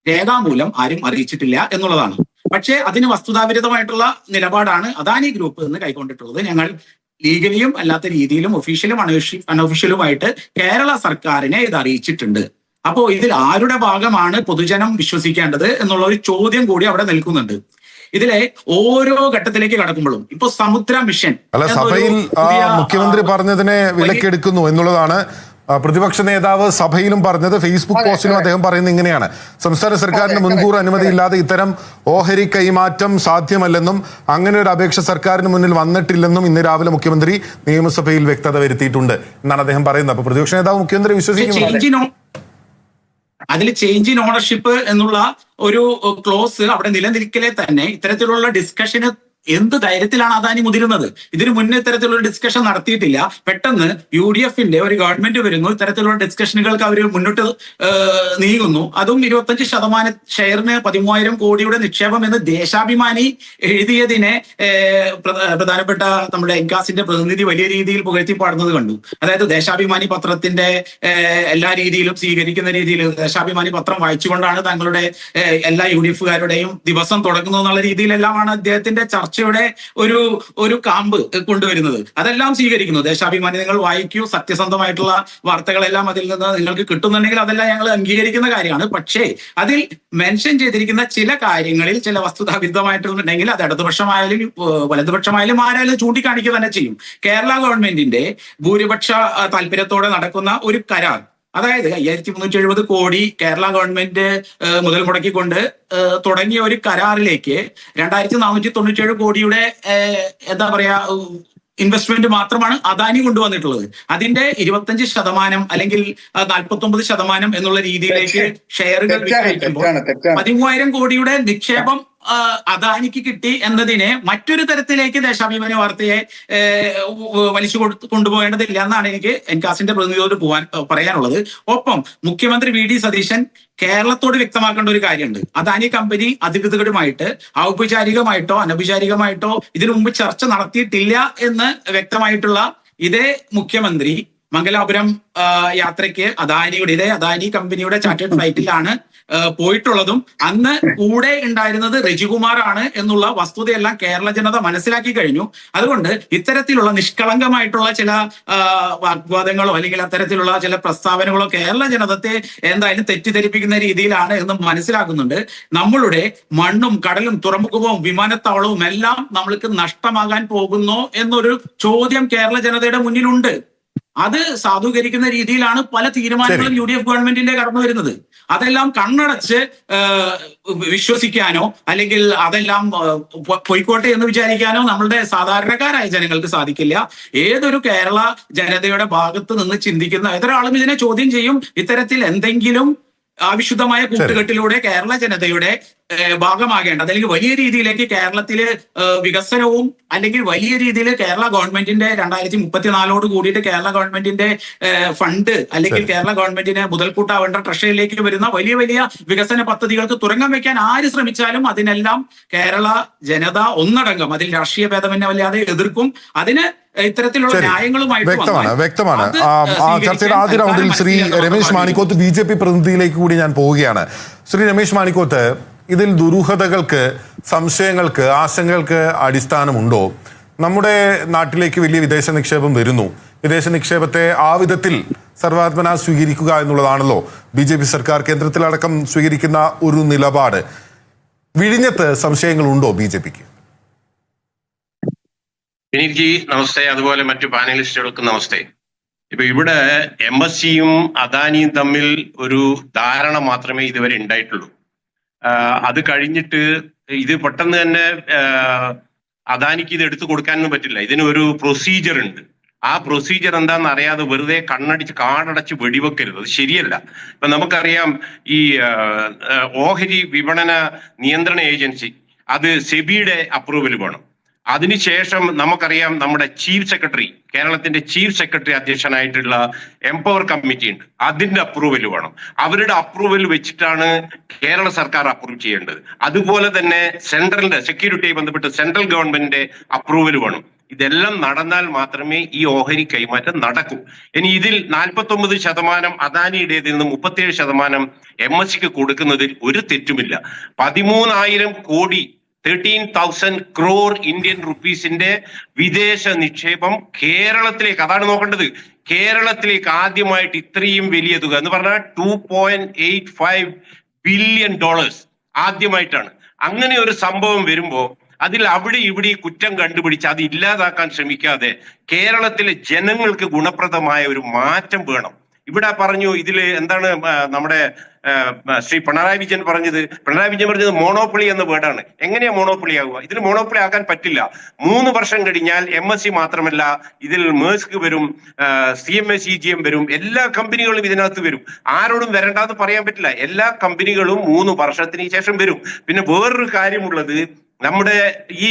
Speaker 3: രേഖാമൂലം ആരും അറിയിച്ചിട്ടില്ല എന്നുള്ളതാണ്. പക്ഷേ അതിന് വസ്തുതാവിരുദ്ധമായിട്ടുള്ള നിലപാടാണ് അദാനി ഗ്രൂപ്പ് എന്ന് കൈക്കൊണ്ടിട്ടുള്ളത്. ഞങ്ങൾ ലീഗലിയും അല്ലാത്ത രീതിയിലും ഒഫീഷ്യലും അൺഒഫീഷ്യലുമായിട്ട് കേരള സർക്കാരിനെ ഇത് അറിയിച്ചിട്ടുണ്ട്. അപ്പോ ഇതിൽ ആരുടെ ഭാഗമാണ് പൊതുജനം വിശ്വസിക്കേണ്ടത് എന്നുള്ള ഒരു ചോദ്യം കൂടി അവിടെ നിൽക്കുന്നുണ്ട്. ഇതിലെ ഓരോ ഘട്ടത്തിലേക്ക് കടക്കുമ്പോഴും ഇപ്പൊ സമുദ്ര മിഷൻ
Speaker 1: സഭയിൽ മുഖ്യമന്ത്രി പറഞ്ഞതിനെ വിലക്കെടുക്കുന്നു എന്നുള്ളതാണ് പ്രതിപക്ഷ നേതാവ് സഭയിലും പറഞ്ഞത്. ഫേസ്ബുക്ക് പോസ്റ്റിലും അദ്ദേഹം പറയുന്നത് ഇങ്ങനെയാണ്: സംസ്ഥാന സർക്കാരിന് മുൻകൂർ അനുമതിയില്ലാതെ ഇത്തരം ഓഹരി കൈമാറ്റം സാധ്യമല്ലെന്നും അങ്ങനെ ഒരു അപേക്ഷ സർക്കാരിന് മുന്നിൽ വന്നിട്ടില്ലെന്നും ഇന്ന് രാവിലെ മുഖ്യമന്ത്രി നിയമസഭയിൽ വ്യക്തത വരുത്തിയിട്ടുണ്ട് എന്നാണ് അദ്ദേഹം പറയുന്നത്. അപ്പൊ പ്രതിപക്ഷ നേതാവ് മുഖ്യമന്ത്രി വിശ്വസിക്കുന്നു
Speaker 3: അതിൽ ചേഞ്ച് ഇൻ ഓണർഷിപ്പ് എന്നുള്ള ഒരു ക്ലോസ് അവിടെ നിലനിൽക്കലെ തന്നെ ഇത്തരത്തിലുള്ള ഡിസ്കഷന് എന്ത് ധൈര്യത്തിലാണ് അദാനി മുതിരുന്നത്? ഇതിനു മുന്നേ ഇത്തരത്തിലുള്ള ഡിസ്കഷൻ നടത്തിയിട്ടില്ല. പെട്ടെന്ന് UDFന്റെ ഒരു ഗവൺമെന്റ് വരുന്നു, ഇത്തരത്തിലുള്ള ഡിസ്കഷനുകൾക്ക് അവർ മുന്നോട്ട് നീങ്ങുന്നു. അതും 25% ഷെയറിന് 13,000 കോടിയുടെ നിക്ഷേപം എന്ന് ദേശാഭിമാനി എഴുതിയതിനെ പ്രധാനപ്പെട്ട നമ്മുടെ ഇൻകാസിന്റെ പ്രതിനിധി വലിയ രീതിയിൽ പുകഴ്ത്തി പാടുന്നത് കണ്ടു. അതായത് ദേശാഭിമാനി പത്രത്തിന്റെ എല്ലാ രീതിയിലും സ്വീകരിക്കുന്ന രീതിയിൽ ദേശാഭിമാനി പത്രം വായിച്ചുകൊണ്ടാണ് തങ്ങളുടെ എല്ലാ UDFകാരുടെയും ദിവസം തുടങ്ങുന്നത് എന്നുള്ള രീതിയിലെല്ലാമാണ് അദ്ദേഹത്തിന്റെ ചർച്ചയുടെ ഒരു കാമ്പ് കൊണ്ടുവരുന്നത്. അതെല്ലാം സ്വീകരിക്കുന്നു. ദേശാഭിമാനി നിങ്ങൾ വായിക്കൂ, സത്യസന്ധമായിട്ടുള്ള വാർത്തകളെല്ലാം അതിൽ നിന്ന് നിങ്ങൾക്ക് കിട്ടുന്നുണ്ടെങ്കിൽ അതെല്ലാം ഞങ്ങൾ അംഗീകരിക്കുന്ന കാര്യമാണ്. പക്ഷേ അതിൽ മെൻഷൻ ചെയ്തിരിക്കുന്ന ചില കാര്യങ്ങളിൽ ചില വസ്തുതാവിരുദ്ധമായിട്ടുണ്ടെങ്കിൽ അത് ഇടതുപക്ഷമായാലും വലതുപക്ഷമായാലും ആരായാലും ചൂണ്ടിക്കാണിക്കുക തന്നെ ചെയ്യും. കേരള ഗവൺമെന്റിന്റെ ഭൂരിപക്ഷ താല്പര്യത്തോടെ നടക്കുന്ന ഒരു കരാർ, അതായത് 5370 കോടി കേരള ഗവൺമെന്റ് മുതൽ മുടക്കിക്കൊണ്ട് തുടങ്ങിയ ഒരു കരാറിലേക്ക് 2497 കോടിയുടെ എന്താ പറയാ ഇൻവെസ്റ്റ്മെന്റ് മാത്രമാണ് അദാനി കൊണ്ടുവന്നിട്ടുള്ളത്. അതിന്റെ 25% അല്ലെങ്കിൽ 49% എന്നുള്ള രീതിയിലേക്ക് ഷെയറുകൾ വിറ്റഴിക്കുമ്പോൾ 13,000 കോടിയുടെ നിക്ഷേപം അദാനിക്ക് കിട്ടി എന്നതിനെ മറ്റൊരു തരത്തിലേക്ക് ദേശാഭിമാനി വാർത്തയെ വലിച്ചു കൊണ്ടുപോകേണ്ടതില്ല എന്നാണ് എനിക്ക് എൻകാസിന്റെ പ്രതിനിധിയോട് പറയാനുള്ളത്. ഒപ്പം മുഖ്യമന്ത്രി VD സതീശൻ കേരളത്തോട് വ്യക്തമാക്കേണ്ട ഒരു കാര്യമുണ്ട്. അദാനി കമ്പനി അധികൃതരുമായിട്ട് ഔപചാരികമായിട്ടോ അനൗപചാരികമായിട്ടോ ഇതിനു മുമ്പ് ചർച്ച നടത്തിയിട്ടില്ല എന്ന് വ്യക്തമായിട്ടുള്ള ഇതേ മുഖ്യമന്ത്രി മംഗലാപുരം യാത്രയ്ക്ക് അദാനി കമ്പനിയുടെ ചാർട്ടേഡ് ഫ്ലൈറ്റിലാണ് പോയിട്ടുള്ളതും അന്ന് കൂടെ ഉണ്ടായിരുന്നത് രജികുമാർ ആണ് എന്നുള്ള വസ്തുതയെല്ലാം കേരള ജനത മനസ്സിലാക്കി കഴിഞ്ഞു. അതുകൊണ്ട് ഇത്തരത്തിലുള്ള നിഷ്കളങ്കമായിട്ടുള്ള ചില വാഗ്വാദങ്ങളോ അല്ലെങ്കിൽ അത്തരത്തിലുള്ള ചില പ്രസ്താവനകളോ കേരള ജനതത്തെ എന്തായാലും തെറ്റിദ്ധരിപ്പിക്കുന്ന രീതിയിലാണ് എന്ന് മനസ്സിലാക്കുന്നുണ്ട്. നമ്മളുടെ മണ്ണും കടലും തുറമുഖവും വിമാനത്താവളവും എല്ലാം നമ്മൾക്ക് നഷ്ടമാകാൻ പോകുന്നോ എന്നൊരു ചോദ്യം കേരള ജനതയുടെ മുന്നിലുണ്ട്. അത് സാധൂകരിക്കുന്ന രീതിയിലാണ് പല തീരുമാനങ്ങളും UDF ഗവൺമെന്റിന്റെ കടന്നു വരുന്നത്. അതെല്ലാം കണ്ണടച്ച് വിശ്വസിക്കാനോ അല്ലെങ്കിൽ അതെല്ലാം പൊയ്ക്കോട്ടെ എന്ന് വിചാരിക്കാനോ നമ്മളുടെ സാധാരണക്കാരായ ജനങ്ങൾക്ക് സാധിക്കില്ല. ഏതൊരു കേരള ജനതയുടെ ഭാഗത്ത് നിന്ന് ചിന്തിക്കുന്ന ഏതൊരാളും ഇതിനെ ചോദ്യം ചെയ്യും. ഇത്തരത്തിൽ എന്തെങ്കിലും അവിശുദ്ധമായ കൂട്ടുകെട്ടിലൂടെ കേരള ജനതയുടെ ഭാഗമാകേണ്ടത് അല്ലെങ്കിൽ വലിയ രീതിയിലേക്ക് കേരളത്തിലെ വികസനവും അല്ലെങ്കിൽ വലിയ രീതിയിൽ കേരള ഗവൺമെന്റിന്റെ 2034 കൂടിയിട്ട് കേരള ഗവൺമെന്റിന്റെ ഫണ്ട് അല്ലെങ്കിൽ കേരള ഗവൺമെന്റിന് മുതൽക്കൂട്ടാവേണ്ട ട്രഷറിയിലേക്ക് വരുന്ന വലിയ വലിയ വികസന പദ്ധതികൾക്ക് തുരങ്കം വെക്കാൻ ആര് ശ്രമിച്ചാലും അതിനെല്ലാം കേരള ജനത ഒന്നടങ്കം അതിൽ രാഷ്ട്രീയ ഭേദമന്യല്ലാതെ എതിർക്കും. അതിന് ഇത്തരത്തിലുള്ള ന്യായങ്ങളുമായിട്ട്
Speaker 1: വ്യക്തമാണ്. ചർച്ചയുടെ ആദ്യ റൗണ്ടിൽ ശ്രീ രമേശ് മാണിക്കോത്ത് BJP പ്രതിനിധിയിലേക്ക് കൂടി ഞാൻ പോവുകയാണ്. ശ്രീ രമേശ് മാണിക്കോത്ത്, ഇതിൽ ദുരൂഹതകൾക്ക്, സംശയങ്ങൾക്ക്, ആശങ്കകൾക്ക് അടിസ്ഥാനമുണ്ടോ? നമ്മുടെ നാട്ടിലേക്ക് വലിയ വിദേശ നിക്ഷേപം വരുന്നു. വിദേശ നിക്ഷേപത്തെ ആ വിധത്തിൽ സർവാത്മന സ്വീകരിക്കുക എന്നുള്ളതാണല്ലോ BJP സർക്കാർ കേന്ദ്രത്തിലടക്കം സ്വീകരിക്കുന്ന ഒരു നിലപാട്. വിഴിഞ്ഞത്ത് സംശയങ്ങളുണ്ടോ BJPക്ക്?
Speaker 4: എനിക്ക് നമസ്തേ, അതുപോലെ മറ്റു പാനലിസ്റ്റുകൾക്ക് നമസ്തേ. ഇപ്പൊ ഇവിടെ MSCയും അദാനിയും തമ്മിൽ ഒരു ധാരണ മാത്രമേ ഇതുവരെ ഉണ്ടായിട്ടുള്ളൂ. അത് കഴിഞ്ഞിട്ട് ഇത് പെട്ടെന്ന് തന്നെ അദാനിക്ക് ഇത് എടുത്തു കൊടുക്കാനൊന്നും പറ്റില്ല. ഇതിന് ഒരു പ്രൊസീജിയർ ഉണ്ട്. ആ പ്രൊസീജിയർ എന്താണെന്ന് അറിയാതെ വെറുതെ കാടടച്ച് വെടിവെക്കരുത്, അത് ശരിയല്ല. ഇപ്പൊ നമുക്കറിയാം ഈ ഓഹരി വിപണന നിയന്ത്രണ ഏജൻസി അത് സെബിയുടെ അപ്രൂവൽ വേണം. അതിനുശേഷം നമുക്കറിയാം നമ്മുടെ ചീഫ് സെക്രട്ടറി, കേരളത്തിന്റെ ചീഫ് സെക്രട്ടറി അധ്യക്ഷനായിട്ടുള്ള എംപവർ കമ്മിറ്റി ഉണ്ട്, അതിന്റെ അപ്രൂവൽ വേണം. അവരുടെ അപ്രൂവൽ വെച്ചിട്ടാണ് കേരള സർക്കാർ അപ്രൂവ് ചെയ്യേണ്ടത്. അതുപോലെ തന്നെ സെൻട്രലിന്റെ സെക്യൂരിറ്റിയുമായി ബന്ധപ്പെട്ട് സെൻട്രൽ ഗവൺമെന്റിന്റെ അപ്രൂവൽ വേണം. ഇതെല്ലാം നടന്നാൽ മാത്രമേ ഈ ഓഹരി കൈമാറ്റം നടക്കൂ. ഇനി ഇതിൽ 49% അദാനിയുടേതിൽ നിന്ന് 37% MSCക്ക് കൊടുക്കുന്നതിൽ ഒരു തെറ്റുമില്ല. 13,000 കോടി 13,000 crore ഇന്ത്യൻ റുപ്പീസിന്റെ വിദേശ നിക്ഷേപം കേരളത്തിലേക്ക്, അതാണ് നോക്കേണ്ടത്. കേരളത്തിലേക്ക് ആദ്യമായിട്ട് ഇത്രയും വലിയ തുക എന്ന് പറഞ്ഞാൽ $2.85 ബില്യൺ ആദ്യമായിട്ടാണ്. അങ്ങനെ ഒരു സംഭവം വരുമ്പോ അതിൽ അവിടെ ഇവിടെ കുറ്റം കണ്ടുപിടിച്ച് അത് ഇല്ലാതാക്കാൻ ശ്രമിക്കാതെ കേരളത്തിലെ ജനങ്ങൾക്ക് ഗുണപ്രദമായ ഒരു മാറ്റം വേണം. ഇവിടെ പറഞ്ഞു ഇതില് എന്താണ് നമ്മുടെ ശ്രീ പിണറായി വിജയൻ പറഞ്ഞത് മോണോപ്പൊളി എന്ന വേർഡാണ്. എങ്ങനെയാ മോണോപ്പൊളി ആവുക? ഇതിന് മോണോപ്പൊളി ആക്കാൻ പറ്റില്ല. 3 വർഷം കഴിഞ്ഞാൽ MSC മാത്രമല്ല, ഇതിൽ മേഴ്സ്ക് വരും, CMA CGM വരും, എല്ലാ കമ്പനികളും ഇതിനകത്ത് വരും. ആരോടും വരണ്ടെന്ന് പറയാൻ പറ്റില്ല. എല്ലാ കമ്പനികളും 3 വർഷത്തിന് ശേഷം വരും. പിന്നെ വേറൊരു കാര്യമുള്ളത്, നമ്മുടെ ഈ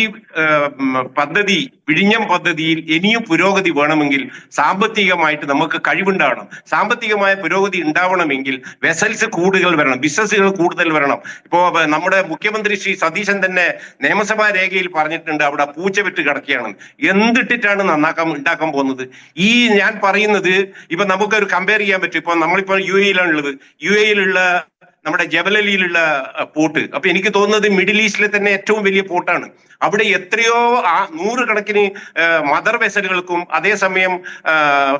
Speaker 4: പദ്ധതി, വിഴിഞ്ഞം പദ്ധതിയിൽ ഇനിയും പുരോഗതി വേണമെങ്കിൽ സാമ്പത്തികമായിട്ട് നമുക്ക് കഴിവുണ്ടാവണം. സാമ്പത്തികമായ പുരോഗതി ഉണ്ടാവണമെങ്കിൽ വെസൽസ് കൂടുതൽ വരണം, ബിസിനസ്സുകൾ കൂടുതൽ വരണം. ഇപ്പോ നമ്മുടെ മുഖ്യമന്ത്രി ശ്രീ സതീശൻ തന്നെ നിയമസഭാ രേഖയിൽ പറഞ്ഞിട്ടുണ്ട് അവിടെ പൂച്ച വിട്ട് കിടക്കുകയാണ്. എന്തിട്ടിട്ടാണ് ഉണ്ടാക്കാൻ പോകുന്നത്? ഈ ഞാൻ പറയുന്നത് ഇപ്പൊ നമുക്കൊരു കമ്പയർ ചെയ്യാൻ പറ്റും. ഇപ്പൊ നമ്മളിപ്പോ UAE-യിലാണുള്ളത്. UAE-യിലുള്ള നമ്മുടെ ജബലലിയിലുള്ള പോർട്ട്, അപ്പൊ എനിക്ക് തോന്നുന്നത് മിഡിൽ ഈസ്റ്റിലെ തന്നെ ഏറ്റവും വലിയ പോർട്ടാണ്. അവിടെ എത്രയോ 100 കണക്കിന് മദർ വെസലുകൾക്കും അതേസമയം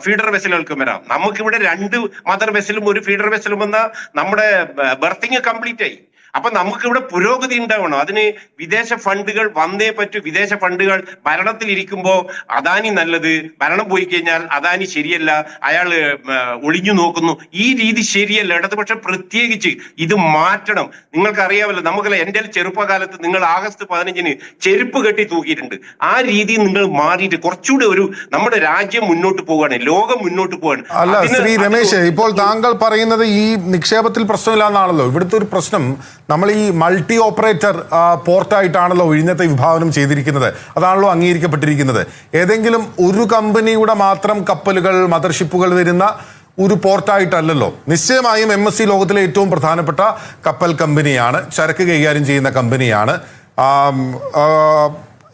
Speaker 4: ഫീഡർ വെസലുകൾക്കും വരാം. നമുക്കിവിടെ 2 മദർ വെസലും 1 ഫീഡർ വെസലും വന്നാൽ നമ്മുടെ ബർത്തിങ് കംപ്ലീറ്റ് ആയി. അപ്പൊ നമുക്കിവിടെ പുരോഗതി ഉണ്ടാവണം. അതിന് വിദേശ ഫണ്ടുകൾ വന്നേ പറ്റൂ. വിദേശ ഫണ്ടുകൾ ഭരണത്തിലിരിക്കുമ്പോ അദാനി നല്ലത്, ഭരണം പോയി കഴിഞ്ഞാൽ അദാനി ശരിയല്ല, അയാള് ഒളിഞ്ഞു നോക്കുന്നു. ഈ രീതി ശരിയല്ല. ഇടതുപക്ഷം പ്രത്യേകിച്ച് ഇത് മാറ്റണം. നിങ്ങൾക്കറിയാമല്ലോ, നമുക്കല്ല, എന്റെ ചെറുപ്പകാലത്ത് നിങ്ങൾ ആഗസ്റ്റ് 15-ന് ചെരുപ്പ് കെട്ടി തൂക്കിയിട്ടുണ്ട്. ആ രീതി നിങ്ങൾ മാറിയിട്ട് കുറച്ചുകൂടെ നമ്മുടെ രാജ്യം മുന്നോട്ട് പോവുകയാണ്, ലോകം മുന്നോട്ട് പോവുകയാണ്.
Speaker 1: അല്ല ശ്രീ രമേശ്, ഇപ്പോൾ താങ്കൾ പറയുന്നത് ഈ നിക്ഷേപത്തിൽ പ്രശ്നമില്ല എന്നാണല്ലോ. ഇവിടുത്തെ ഒരു പ്രശ്നം, നമ്മൾ ഈ മൾട്ടി ഓപ്പറേറ്റർ പോർട്ടായിട്ടാണല്ലോ വിഴിഞ്ഞത്തെ വിഭാവനം ചെയ്തിരിക്കുന്നത്. അതാണല്ലോ അംഗീകരിക്കപ്പെട്ടിരിക്കുന്നത്. ഏതെങ്കിലും ഒരു കമ്പനിയുടെ മാത്രം കപ്പലുകൾ, മദർഷിപ്പുകൾ വരുന്ന ഒരു പോർട്ടായിട്ടല്ലല്ലോ. നിശ്ചയമായും MSC ലോകത്തിലെ ഏറ്റവും പ്രധാനപ്പെട്ട കപ്പൽ കമ്പനിയാണ്, ചരക്ക് കൈകാര്യം ചെയ്യുന്ന കമ്പനിയാണ്.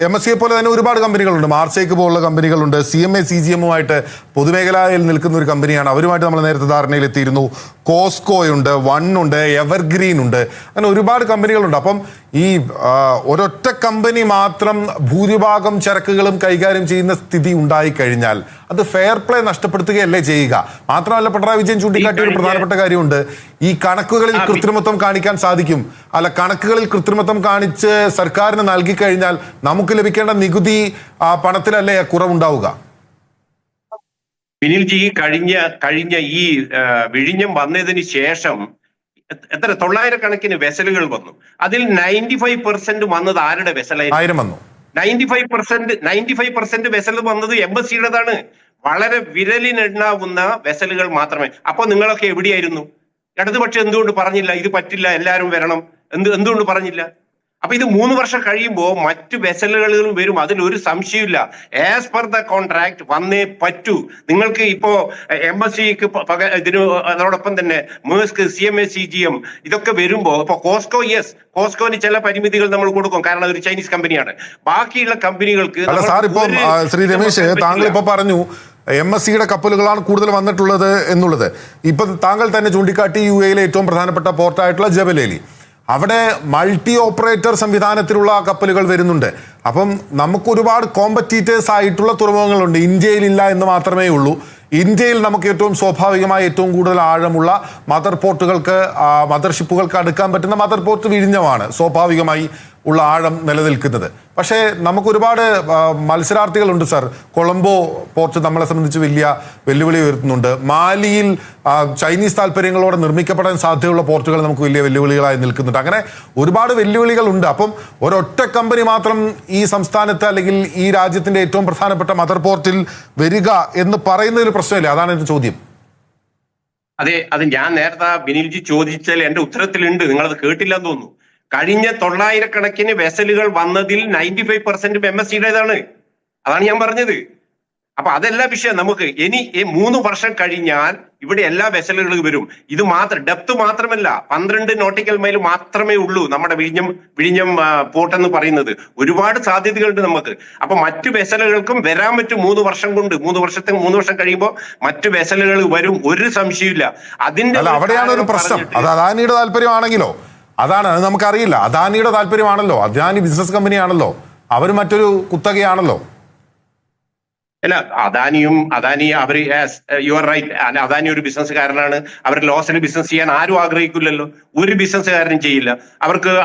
Speaker 1: MSCയെ പോലെ തന്നെ ഒരുപാട് കമ്പനികളുണ്ട്. മാർച്ചേക്ക് പോലുള്ള കമ്പനികളുണ്ട്. CMA CGM-ഉമായിട്ട് പൊതുമേഖലയിൽ നിൽക്കുന്ന ഒരു കമ്പനിയാണ്. അവരുമായിട്ട് നമ്മൾ നേരത്തെ ധാരണയിലെത്തിയിരുന്നു. കോസ്കോയുണ്ട്, ഉണ്ട്, എവർഗ്രീൻ ഉണ്ട്, അങ്ങനെ ഒരുപാട് കമ്പനികളുണ്ട്. അപ്പം ഈ ഒരൊറ്റ കമ്പനി മാത്രം ഭൂരിഭാഗം ചരക്കുകളും കൈകാര്യം ചെയ്യുന്ന സ്ഥിതി ഉണ്ടായിക്കഴിഞ്ഞാൽ അത് ഫെയർ പ്ലേ നഷ്ടപ്പെടുത്തുകയല്ലേ ചെയ്യുക? മാത്രമല്ല, പിണറായി വിജയൻ ചൂണ്ടിക്കാട്ടിയ ഒരു പ്രധാനപ്പെട്ട കാര്യമുണ്ട്. ഈ കണക്കുകളിൽ കൃത്രിമത്വം കാണിക്കാൻ സാധിക്കും. അല്ല, കണക്കുകളിൽ കൃത്രിമത്വം കാണിച്ച് സർക്കാരിന് നൽകി കഴിഞ്ഞാൽ നമുക്ക് ലഭിക്കേണ്ട നികുതി പണത്തിലല്ലേ കുറവുണ്ടാവുക?
Speaker 4: വിനിൽജി കഴിഞ്ഞ ഈ വിഴിഞ്ഞം വന്നതിന് ശേഷം എത്ര 900 വെസലുകൾ വന്നു. അതിൽ 95% വന്നത് ആരുടെ വെസലായിരുന്നു?
Speaker 1: 1000 വന്നു.
Speaker 4: 95% വെസൽ വന്നത് എംബസിയുടേതാണ്. വളരെ വിരലിനെണ്ണാവുന്ന വെസലുകൾ മാത്രമേ. അപ്പൊ നിങ്ങളൊക്കെ എവിടെയായിരുന്നു? ഇടതുപക്ഷം എന്തുകൊണ്ട് പറഞ്ഞില്ല ഇത് പറ്റില്ല, എല്ലാവരും വരണം? എന്തുകൊണ്ട് പറഞ്ഞില്ല? അപ്പൊ ഇത് 3 വർഷം കഴിയുമ്പോൾ മറ്റു വെസലുകളും വരും, അതിലൊരു സംശയമില്ല. ആസ് പെർ ദ കോൺട്രാക്ട് വന്നേ പറ്റൂ. നിങ്ങൾക്ക് ഇപ്പോ എംബസിക്ക് ഇതിന് അതോടൊപ്പം തന്നെ മേഴ്സ്ക്, CMA CGM ഇതൊക്കെ വരുമ്പോ ഇപ്പൊ കോസ്കോന് ചില പരിമിതികൾ നമ്മൾ കൊടുക്കും, കാരണം അതൊരു ചൈനീസ് കമ്പനിയാണ്. ബാക്കിയുള്ള കമ്പനികൾക്ക്
Speaker 1: ശ്രീ രമേശ്, താങ്കൾ ഇപ്പൊ പറഞ്ഞു MSCയുടെ കപ്പലുകളാണ് കൂടുതൽ വന്നിട്ടുള്ളത് എന്നുള്ളത്. ഇപ്പൊ താങ്കൾ തന്നെ ചൂണ്ടിക്കാട്ടി UAE ഏറ്റവും പ്രധാനപ്പെട്ട പോർട്ടായിട്ടുള്ള ജബലേലി, അവിടെ മൾട്ടി ഓപ്പറേറ്റർ സംവിധാനത്തിലുള്ള കപ്പലുകൾ വരുന്നുണ്ട്. അപ്പം നമുക്ക് ഒരുപാട് കോമ്പറ്റീറ്റേഴ്സ് ആയിട്ടുള്ള തുറമുഖങ്ങളുണ്ട്. ഇന്ത്യയിലില്ല എന്ന് മാത്രമേ ഉള്ളൂ. ഇന്ത്യയിൽ നമുക്ക് ഏറ്റവും സ്വാഭാവികമായി ഏറ്റവും കൂടുതൽ ആഴമുള്ള മദർഷിപ്പുകൾക്ക് അടുക്കാൻ പറ്റുന്ന മദർ പോർട്ട് വിഴിഞ്ഞമാണ് സ്വാഭാവികമായി ഉള്ള ആഴം നിലനിൽക്കുന്നത്. പക്ഷേ നമുക്ക് ഒരുപാട് മത്സരാർത്ഥികളുണ്ട് സർ. കൊളംബോ പോർട്ട് നമ്മളെ സംബന്ധിച്ച് വലിയ വെല്ലുവിളി ഉയർത്തുന്നുണ്ട്. മാലിയിൽ ചൈനീസ് താല്പര്യങ്ങളോടെ നിർമ്മിക്കപ്പെടാൻ സാധ്യതയുള്ള പോർട്ടുകൾ നമുക്ക് വലിയ വെല്ലുവിളികളായി നിൽക്കുന്നുണ്ട്. അങ്ങനെ ഒരുപാട് വെല്ലുവിളികളുണ്ട്. അപ്പം ഒരൊറ്റ കമ്പനി മാത്രം ഈ സംസ്ഥാനത്ത് അല്ലെങ്കിൽ ഈ രാജ്യത്തിന്റെ ഏറ്റവും പ്രധാനപ്പെട്ട മദർ പോർട്ടിൽ വരിക എന്ന് പറയുന്നതിൽ പ്രശ്നമില്ല. അതാണ് എന്റെ ചോദ്യം.
Speaker 4: അതെ, അത് ഞാൻ നേരത്തെ ബിനിൽജി ചോദിച്ചാൽ എന്റെ ഉത്തരത്തിലുണ്ട്, നിങ്ങളത് കേട്ടില്ലെന്ന് തോന്നുന്നു. കഴിഞ്ഞ 900 വെസലുകൾ വന്നതിൽ 95% MSCയുടേതാണ്. അതാണ് ഞാൻ പറഞ്ഞത്. അപ്പൊ അതല്ല വിഷയം. നമുക്ക് ഇനി 3 വർഷം കഴിഞ്ഞാൽ ഇവിടെ എല്ലാ വെസലുകളും വരും. ഇത് ഡെപ്ത് മാത്രമല്ല, 12 നോട്ടിക്കൽ മൈൽ മാത്രമേ ഉള്ളൂ നമ്മുടെ വിഴിഞ്ഞം പോർട്ട് എന്ന് പറയുന്നത്. ഒരുപാട് സാധ്യതകളുണ്ട് നമുക്ക്. അപ്പൊ മറ്റു വെസലുകൾക്കും വരാൻ പറ്റും 3 വർഷം കൊണ്ട്. 3 വർഷം കഴിയുമ്പോൾ മറ്റു വെസലുകൾ വരും, ഒരു സംശയമില്ല. അതിന്റെ
Speaker 1: അവിടെയാണ് ഒരു പ്രശ്നം. അത് അദാനിയുടെ താല്പര്യമാണെങ്കിലോ, അതാണ്, അത് നമുക്കറിയില്ല. അദാനിയുടെ താല്പര്യമാണല്ലോ, അദാനി ബിസിനസ് കമ്പനിയാണല്ലോ, അവർ മറ്റൊരു കുത്തകയാണല്ലോ.
Speaker 4: അല്ല, അദാനി അവർ യു ആർ റൈറ്റ്, അദാനി ഒരു ബിസിനസ്സുകാരനാണ്. അവർ ലോസിൽ ബിസിനസ് ചെയ്യാൻ ആരും ആഗ്രഹിക്കില്ലല്ലോ, ഒരു ബിസിനസ്സുകാരനും ചെയ്യില്ല.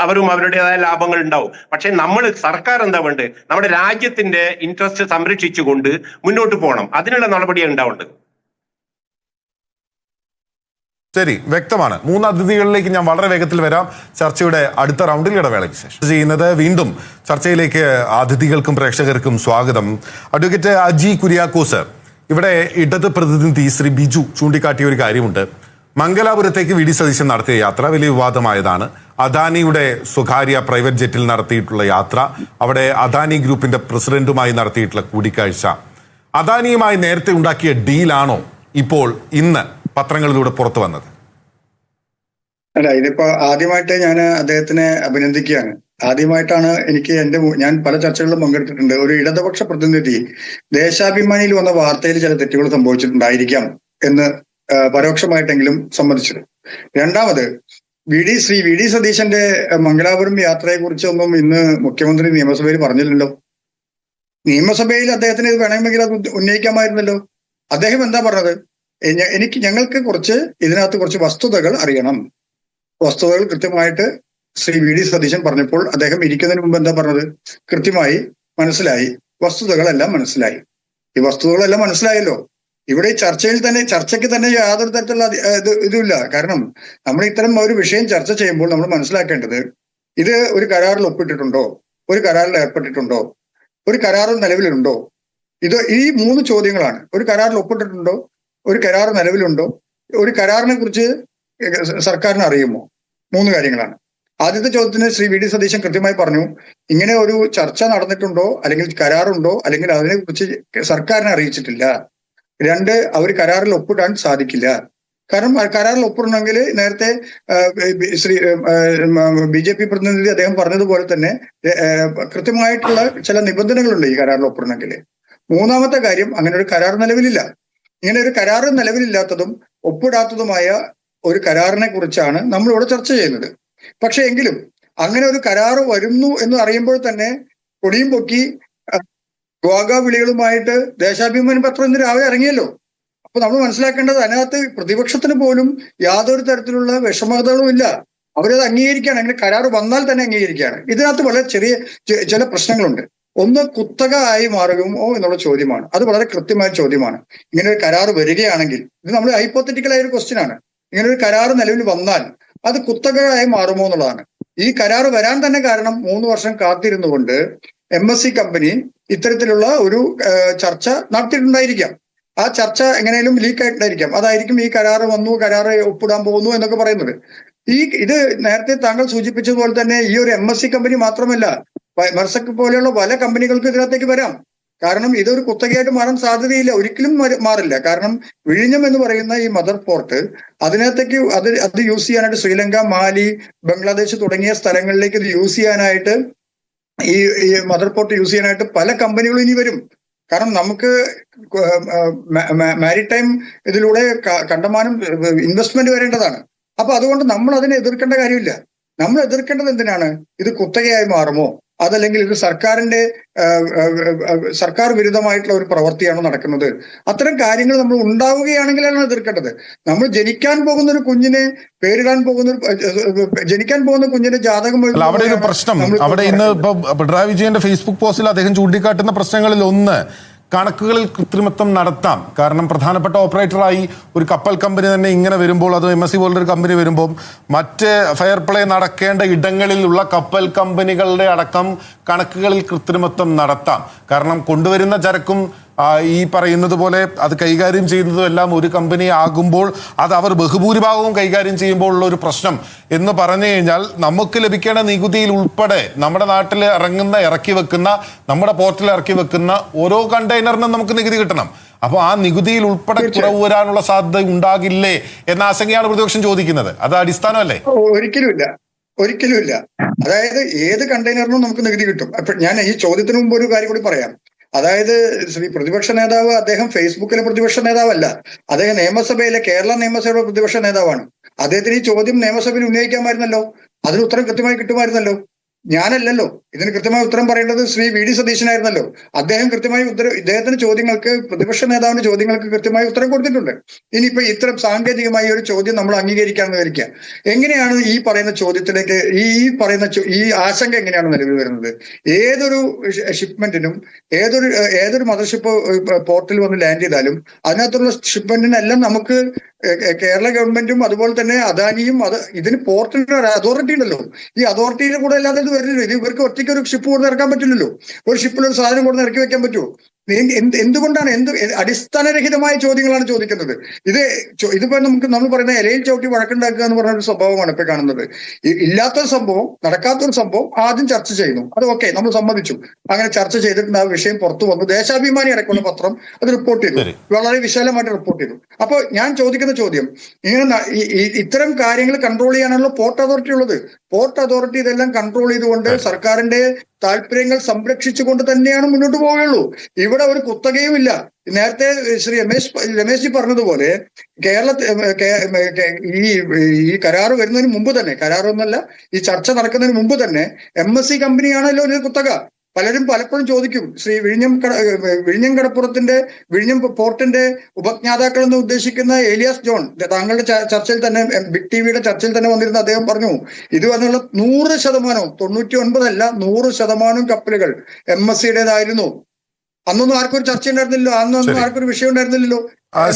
Speaker 4: അവരും അവരുടേതായ ലാഭങ്ങൾ ഉണ്ടാവും. പക്ഷെ സർക്കാർ എന്താ വേണ്ടത്? നമ്മുടെ രാജ്യത്തിന്റെ ഇൻട്രസ്റ്റ് സംരക്ഷിച്ചുകൊണ്ട് മുന്നോട്ട് പോകണം. അതിനുള്ള നടപടിയാണ് ഉണ്ടാവേണ്ടത്.
Speaker 1: ശരി, വ്യക്തമാണ്. 3 അതിഥികളിലേക്ക് ഞാൻ വളരെ വേഗത്തിൽ വരാം. ചർച്ചയുടെ അടുത്ത റൗണ്ടിൽ ഇടവേളയ്ക്ക് ശേഷം ചെയ്യുന്നത് വീണ്ടും ചർച്ചയിലേക്ക് അതിഥികൾക്കും പ്രേക്ഷകർക്കും സ്വാഗതം. അഡ്വക്കേറ്റ് അജി കുര്യാക്കോസ്, ഇവിടെ ഇടത് പ്രതിനിധി ശ്രീ ബിജു ചൂണ്ടിക്കാട്ടിയ ഒരു കാര്യമുണ്ട്. മംഗലാപുരത്തേക്ക് VD സതീശൻ നടത്തിയ യാത്ര വലിയ വിവാദമായതാണ്. അദാനിയുടെ സ്വകാര്യ പ്രൈവറ്റ് ജെറ്റിൽ നടത്തിയിട്ടുള്ള യാത്ര, അവിടെ അദാനി ഗ്രൂപ്പിന്റെ പ്രസിഡന്റുമായി നടത്തിയിട്ടുള്ള കൂടിക്കാഴ്ച, അദാനിയുമായി നേരത്തെ ഉണ്ടാക്കിയ ഡീലാണോ ഇപ്പോൾ ഇന്ന് പത്രങ്ങളിലൂടെ പുറത്തു വന്നത്?
Speaker 2: അല്ല, ഇതിപ്പോ ആദ്യമായിട്ട് ഞാൻ അദ്ദേഹത്തിനെ അഭിനന്ദിക്കുകയാണ്. ആദ്യമായിട്ടാണ് ഞാൻ പല ചർച്ചകളിലും പങ്കെടുത്തിട്ടുണ്ട്, ഒരു ഇടതുപക്ഷ പ്രതിനിധി ദേശാഭിമാനിയിൽ വന്ന വാർത്തയിൽ ചില തെറ്റുകൾ സംഭവിച്ചിട്ടുണ്ടായിരിക്കാം എന്ന് പരോക്ഷമായിട്ടെങ്കിലും സമ്മതിച്ചത്. രണ്ടാമത് ശ്രീ വി ഡി സതീശന്റെ മംഗലാപുരം യാത്രയെ കുറിച്ചൊന്നും ഇന്ന് മുഖ്യമന്ത്രി നിയമസഭയിൽ പറഞ്ഞില്ലല്ലോ. നിയമസഭയിൽ അദ്ദേഹത്തിന് ഇത് വേണമെങ്കിൽ അത് ഉന്നയിക്കാമായിരുന്നല്ലോ. അദ്ദേഹം എന്താ പറഞ്ഞത്? ഞങ്ങൾക്ക് ഇതിനകത്ത് കുറച്ച് വസ്തുതകൾ അറിയണം. വസ്തുതകൾ കൃത്യമായിട്ട് ശ്രീ വി ഡി സതീശൻ പറഞ്ഞപ്പോൾ അദ്ദേഹം ഇരിക്കുന്നതിന് മുമ്പ് എന്താ പറഞ്ഞത്? കൃത്യമായി മനസ്സിലായി, വസ്തുതകളെല്ലാം മനസ്സിലായി. ഈ വസ്തുതകളെല്ലാം മനസ്സിലായല്ലോ. ഇവിടെ ചർച്ചയ്ക്ക് തന്നെ യാതൊരു തരത്തിലുള്ള ഇതുമില്ല. കാരണം നമ്മൾ ഇത്തരം ഒരു വിഷയം ചർച്ച ചെയ്യുമ്പോൾ നമ്മൾ മനസ്സിലാക്കേണ്ടത്, ഇത് ഒരു കരാറിൽ ഒപ്പിട്ടിട്ടുണ്ടോ, ഒരു കരാറിൽ ഏർപ്പെട്ടിട്ടുണ്ടോ, ഒരു കരാർ നിലവിലുണ്ടോ? ഈ 3 ചോദ്യങ്ങളാണ്. ഒരു കരാറിൽ ഒപ്പിട്ടിട്ടുണ്ടോ, ഒരു കരാർ നിലവിലുണ്ടോ, ഒരു കരാറിനെ കുറിച്ച് സർക്കാരിന് അറിയുമോ? 3 കാര്യങ്ങളാണ്. ആദ്യത്തെ ചോദ്യത്തിന് ശ്രീ വി ഡി സതീശൻ കൃത്യമായി പറഞ്ഞു, ഇങ്ങനെ ഒരു ചർച്ച നടന്നിട്ടുണ്ടോ, അല്ലെങ്കിൽ കരാറുണ്ടോ, അല്ലെങ്കിൽ അതിനെ കുറിച്ച് സർക്കാരിനെ അറിയിച്ചിട്ടില്ല. 2, അവർ കരാറിൽ ഒപ്പിടാൻ സാധിക്കില്ല. കാരണം കരാറിൽ ഒപ്പിടണമെങ്കിൽ നേരത്തെ BJP പ്രതിനിധി അദ്ദേഹം പറഞ്ഞതുപോലെ തന്നെ കൃത്യമായിട്ടുള്ള ചില നിബന്ധനകളുണ്ട് ഈ കരാറിൽ ഒപ്പിടണമെങ്കിൽ. 3-ാമത്തെ കാര്യം, അങ്ങനെ ഒരു കരാർ നിലവിലില്ല. ഇങ്ങനെ ഒരു കരാർ നിലവിലില്ലാത്തതും ഒപ്പിടാത്തതുമായ ഒരു കരാറിനെ കുറിച്ചാണ് നമ്മളിവിടെ ചർച്ച ചെയ്യുന്നത്. പക്ഷെ എങ്കിലും അങ്ങനെ ഒരു കരാർ വരുന്നു എന്ന് അറിയുമ്പോൾ തന്നെ കൊടിയും പൊക്കി ഗോഗ വിളികളുമായിട്ട് ദേശാഭിമാനി പത്രം ഇന്ന് രാവിലെ ഇറങ്ങിയല്ലോ. അപ്പൊ നമ്മൾ മനസ്സിലാക്കേണ്ടത്, അതിനകത്ത് പ്രതിപക്ഷത്തിന് പോലും യാതൊരു തരത്തിലുള്ള വിഷമതകളും ഇല്ല. അവരത് അംഗീകരിക്കുകയാണ്. അങ്ങനെ കരാർ വന്നാൽ തന്നെ അംഗീകരിക്കുകയാണ്. ഇതിനകത്ത് വളരെ ചെറിയ ചില പ്രശ്നങ്ങളുണ്ട്. ഒന്ന് കുത്തക ആയി മാറുമോ എന്നുള്ള ചോദ്യമാണ്. അത് വളരെ കൃത്യമായ ചോദ്യമാണ്. ഇങ്ങനെ ഒരു കരാർ വരികയാണെങ്കിൽ, ഇത് നമ്മൾ ഹൈപ്പോത്തറ്റിക്കൽ ആയ ഒരു ക്വസ്റ്റ്യൻ ആണ്. ഇങ്ങനെ ഒരു കരാർ നിലവിൽ വന്നാൽ അത് കുത്തകയായി മാറുമോ എന്നുള്ളതാണ്. ഈ കരാർ വരാൻ തന്നെ കാരണം 3 വർഷം കാത്തിരുന്നുകൊണ്ട് MSC കമ്പനി ഇത്തരത്തിലുള്ള ഒരു ചർച്ച നടത്തിയിട്ടുണ്ടായിരിക്കാം. ആ ചർച്ച എങ്ങനെയും ലീക്ക് ആയിട്ടുണ്ടായിരിക്കാം. അതായിരിക്കും ഈ കരാർ വന്നു, കരാർ ഒപ്പിടാൻ പോകുന്നു എന്നൊക്കെ പറയുന്നത്. ഇത് നേരത്തെ താങ്കൾ സൂചിപ്പിച്ചതുപോലെ തന്നെ ഈ ഒരു MSC കമ്പനി മാത്രമല്ല, മെർസക് പോലെയുള്ള പല കമ്പനികൾക്ക് ഇതിനകത്തേക്ക് വരാം. കാരണം ഇതൊരു കുത്തകയായിട്ട് മാറാൻ സാധ്യതയില്ല, ഒരിക്കലും മാറില്ല. കാരണം വിഴിഞ്ഞം എന്ന് പറയുന്ന ഈ മദർ പോർട്ട്, അതിനകത്തേക്ക് അത് യൂസ് ചെയ്യാനായിട്ട് ശ്രീലങ്ക, മാലി, ബംഗ്ലാദേശ് തുടങ്ങിയ സ്ഥലങ്ങളിലേക്ക് ഇത് യൂസ് ചെയ്യാനായിട്ട്, ഈ മദർ പോർട്ട് യൂസ് ചെയ്യാനായിട്ട് പല കമ്പനികളും ഇനി വരും. കാരണം നമുക്ക് മാരിടൈം ഇതിലൂടെ കണ്ടമാനം ഇൻവെസ്റ്റ്മെന്റ് വരേണ്ടതാണ്. അപ്പൊ അതുകൊണ്ട് നമ്മൾ അതിനെ എതിർക്കേണ്ട കാര്യമില്ല. നമ്മൾ എതിർക്കേണ്ടത് എന്തിനാണ്? ഇത് കുത്തകയായി മാറുമോ, അതല്ലെങ്കിൽ ഇത് സർക്കാർ വിരുദ്ധമായിട്ടുള്ള ഒരു പ്രവൃത്തിയാണോ നടക്കുന്നത്? അത്തരം കാര്യങ്ങൾ നമ്മൾ ഉണ്ടാവുകയാണെങ്കിലാണ് എതിർക്കേണ്ടത്. നമ്മൾ ജനിക്കാൻ പോകുന്ന ഒരു കുഞ്ഞിനെ ജനിക്കാൻ പോകുന്ന കുഞ്ഞിന്റെ ജാതകം,
Speaker 1: അവിടെ ഒരു പ്രശ്നം, അവിടെ ഇന്ന് ഇപ്പൊ പിണറായി വിജയന്റെ ഫേസ്ബുക്ക് പോസ്റ്റിൽ അദ്ദേഹം ചൂണ്ടിക്കാട്ടുന്ന പ്രശ്നങ്ങളിൽ ഒന്ന് കണക്കുകളിൽ കൃത്രിമത്വം നടത്താം. കാരണം പ്രധാനപ്പെട്ട ഓപ്പറേറ്ററായി ഒരു കപ്പൽ കമ്പനി തന്നെ ഇങ്ങനെ വരുമ്പോൾ, അത് MSC പോലൊരു കമ്പനി വരുമ്പോൾ, മറ്റ് ഫെയർ പ്ലേ നടക്കേണ്ട ഇടങ്ങളിലുള്ള കപ്പൽ കമ്പനികളുടെ അടക്കം കണക്കുകളിൽ കൃത്രിമത്വം നടത്താം. കാരണം കൊണ്ടുവരുന്ന ചരക്കും ഈ പറയുന്നത് പോലെ അത് കൈകാര്യം ചെയ്യുന്നതും എല്ലാം ഒരു കമ്പനി ആകുമ്പോൾ അത് അവർ ബഹുഭൂരിഭാഗവും കൈകാര്യം ചെയ്യുമ്പോൾ ഉള്ള ഒരു പ്രശ്നം എന്ന് പറഞ്ഞു കഴിഞ്ഞാൽ, നമുക്ക് ലഭിക്കേണ്ട നികുതിയിൽ ഉൾപ്പെടെ നമ്മുടെ നാട്ടിൽ ഇറക്കി വെക്കുന്ന, നമ്മുടെ പോർട്ടിൽ ഇറക്കി വെക്കുന്ന ഓരോ കണ്ടെയ്നറിനും നമുക്ക് നികുതി കിട്ടണം. അപ്പോൾ ആ നികുതിയിൽ ഉൾപ്പെടെ കുറവ് വരാനുള്ള സാധ്യത ഉണ്ടാകില്ലേ എന്ന ആശങ്കയാണ് പ്രതിപക്ഷം ചോദിക്കുന്നത്. അത് അടിസ്ഥാനമല്ലേ?
Speaker 2: ഒരിക്കലുമില്ല. അതായത് ഏത് കണ്ടെയ്നറിനും നമുക്ക് നികുതി കിട്ടും. അപ്പൊ ഞാൻ ഈ ചോദ്യത്തിന് മുമ്പ് ഒരു കാര്യം കൂടി പറയാം. അതായത് പ്രതിപക്ഷ നേതാവ്, അദ്ദേഹം ഫേസ്ബുക്കിലെ പ്രതിപക്ഷ നേതാവല്ല, അദ്ദേഹം നിയമസഭയിലെ, കേരള നിയമസഭയുടെ പ്രതിപക്ഷ നേതാവാണ്. അദ്ദേഹത്തിന് ഈ ചോദ്യം നിയമസഭയിൽ ഉന്നയിക്കാമായിരുന്നല്ലോ, അതിന് ഉത്തരം കൃത്യമായി കിട്ടുമായിരുന്നല്ലോ. ഞാനല്ലല്ലോ ഇതിന് കൃത്യമായ ഉത്തരം പറയേണ്ടത് ശ്രീ VD സതീശനായിരുന്നല്ലോ. അദ്ദേഹം കൃത്യമായി ഇദ്ദേഹത്തിന്റെ ചോദ്യങ്ങൾക്ക്, പ്രതിപക്ഷ നേതാവിന്റെ ചോദ്യങ്ങൾക്ക് കൃത്യമായി ഉത്തരം കൊടുത്തിട്ടുണ്ട്. ഇനിയിപ്പോ ഇത്തരം സാങ്കേതികമായ ഒരു ചോദ്യം നമ്മൾ അംഗീകരിക്കാമെന്ന് വിചാരിക്കുക, എങ്ങനെയാണ് ഈ പറയുന്ന ചോദ്യത്തിലേക്ക് ഈ ആശങ്ക എങ്ങനെയാണ് നിലവിൽ വരുന്നത്? ഏതൊരു ഷിപ്മെന്റിനും, ഏതൊരു മദർഷിപ്പ് പോർട്ടിൽ വന്ന് ലാൻഡ് ചെയ്താലും അതിനകത്തുള്ള ഷിപ്മെന്റിനെല്ലാം നമുക്ക് കേരള ഗവൺമെന്റും അതുപോലെ തന്നെ അദാനിയും ഇതിന് പോർട്ടിന്റെ ഒരു അതോറിറ്റി ഉണ്ടല്ലോ. ഈ അതോറിറ്റിയുടെ കൂടെ അല്ലാതെ ഇത് വരില്ലല്ലോ. ഇത് ഇവർക്ക് ഒറ്റയ്ക്ക് ഒരു ഷിപ്പ് കൊണ്ട് ഇറക്കാൻ പറ്റില്ലല്ലോ. ഒരു ഷിപ്പിൽ ഒരു സാധനം കൊണ്ട് ഇറക്കി വെക്കാൻ പറ്റുമോ? എന്തുകൊണ്ടാണ് അടിസ്ഥാനരഹിതമായ ചോദ്യങ്ങളാണ് ചോദിക്കുന്നത്? ഇതിപ്പോ നമ്മൾ പറയുന്ന ഇലയിൽ ചവിട്ടി വഴക്കുണ്ടാക്കുക എന്ന് പറഞ്ഞ ഒരു സ്വഭാവമാണ് ഇപ്പൊ കാണുന്നത്. ഇല്ലാത്തൊരു സംഭവം, നടക്കാത്തൊരു സംഭവം ആദ്യം ചർച്ച ചെയ്യുന്നു. അത് ഓക്കെ, നമ്മൾ സമ്മതിച്ചു. അങ്ങനെ ചർച്ച ചെയ്തിട്ടുണ്ട്, ആ വിഷയം പുറത്തു വന്നു. ദേശാഭിമാനി അടക്കമുള്ള പത്രം അത് റിപ്പോർട്ട് ചെയ്തു, വളരെ വിശാലമായിട്ട് റിപ്പോർട്ട് ചെയ്തു. അപ്പൊ ഞാൻ ചോദിക്കുന്ന ചോദ്യം, ഇങ്ങനെ ഇത്തരം കാര്യങ്ങൾ കൺട്രോൾ ചെയ്യാനാണല്ലോ പോർട്ട് അതോറിറ്റി ഉള്ളത്. പോർട്ട് അതോറിറ്റി ഇതെല്ലാം കൺട്രോൾ ചെയ്തുകൊണ്ട് സർക്കാരിന്റെ താല്പര്യങ്ങൾ സംരക്ഷിച്ചുകൊണ്ട് തന്നെയാണ് മുന്നോട്ട് പോവുകയുള്ളൂ. ഇവിടെ ഒരു കുത്തകയും ഇല്ല. നേരത്തെ ശ്രീ രമേശ് ജി പറഞ്ഞതുപോലെ ഈ കരാർ വരുന്നതിന് മുമ്പ് തന്നെ, കരാറൊന്നല്ല, ഈ ചർച്ച നടക്കുന്നതിന് മുമ്പ് തന്നെ MSC കമ്പനിയാണല്ലോ ഒരു കുത്തക. പലപ്പോഴും ചോദിക്കും, ശ്രീ വിഴിഞ്ഞം കടപ്പുറത്തിന്റെ, വിഴിഞ്ഞം പോർട്ടിന്റെ ഉപജ്ഞാതാക്കൾ എന്ന് ഉദ്ദേശിക്കുന്ന ഏലിയാസ് ജോൺ, താങ്കളുടെ ചർച്ചയിൽ തന്നെ, ബിഗ് ടിവിയുടെ ചർച്ചയിൽ തന്നെ വന്നിരുന്ന അദ്ദേഹം പറഞ്ഞു, ഇത് വന്നുള്ള 100%, 99 അല്ല 100% കപ്പലുകൾ MSCയുടേതായിരുന്നു. അന്നൊന്നും ആർക്കും ഒരു ചർച്ച ഉണ്ടായിരുന്നില്ലല്ലോ, അന്നൊന്നും ആർക്കും ഒരു വിഷയം ഉണ്ടായിരുന്നില്ലല്ലോ.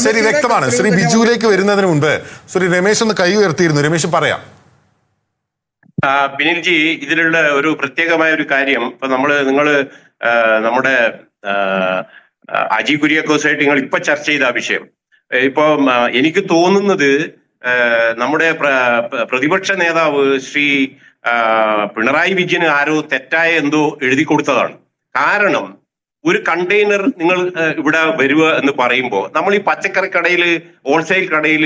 Speaker 1: ശരി, വ്യക്തമാണ്. ശ്രീ ബിജുവിലേക്ക് വരുന്നതിന് മുൻപ് ശ്രീ രമേശ് ഒന്ന് കൈ ഉയർത്തിയിരുന്നു. രമേശ് പറയാം.
Speaker 4: ബിനിൽജി, ഇതിലുള്ള ഒരു പ്രത്യേകമായ ഒരു കാര്യം, ഇപ്പൊ നമ്മുടെ അജി കുര്യാക്കോസായിട്ട് നിങ്ങൾ ഇപ്പൊ ചർച്ച ചെയ്ത ആ വിഷയം, ഇപ്പൊ എനിക്ക് തോന്നുന്നത് നമ്മുടെ പ്രതിപക്ഷ നേതാവ് ശ്രീ പിണറായി വിജയന് ആരോ തെറ്റായ എന്തോ എഴുതി കൊടുത്തതാണ്. കാരണം ഒരു കണ്ടെയ്നർ നിങ്ങൾ ഇവിടെ വരിക എന്ന് പറയുമ്പോൾ, നമ്മൾ ഈ പച്ചക്കറി കടയിൽ, ഹോൾസെയിൽ കടയിൽ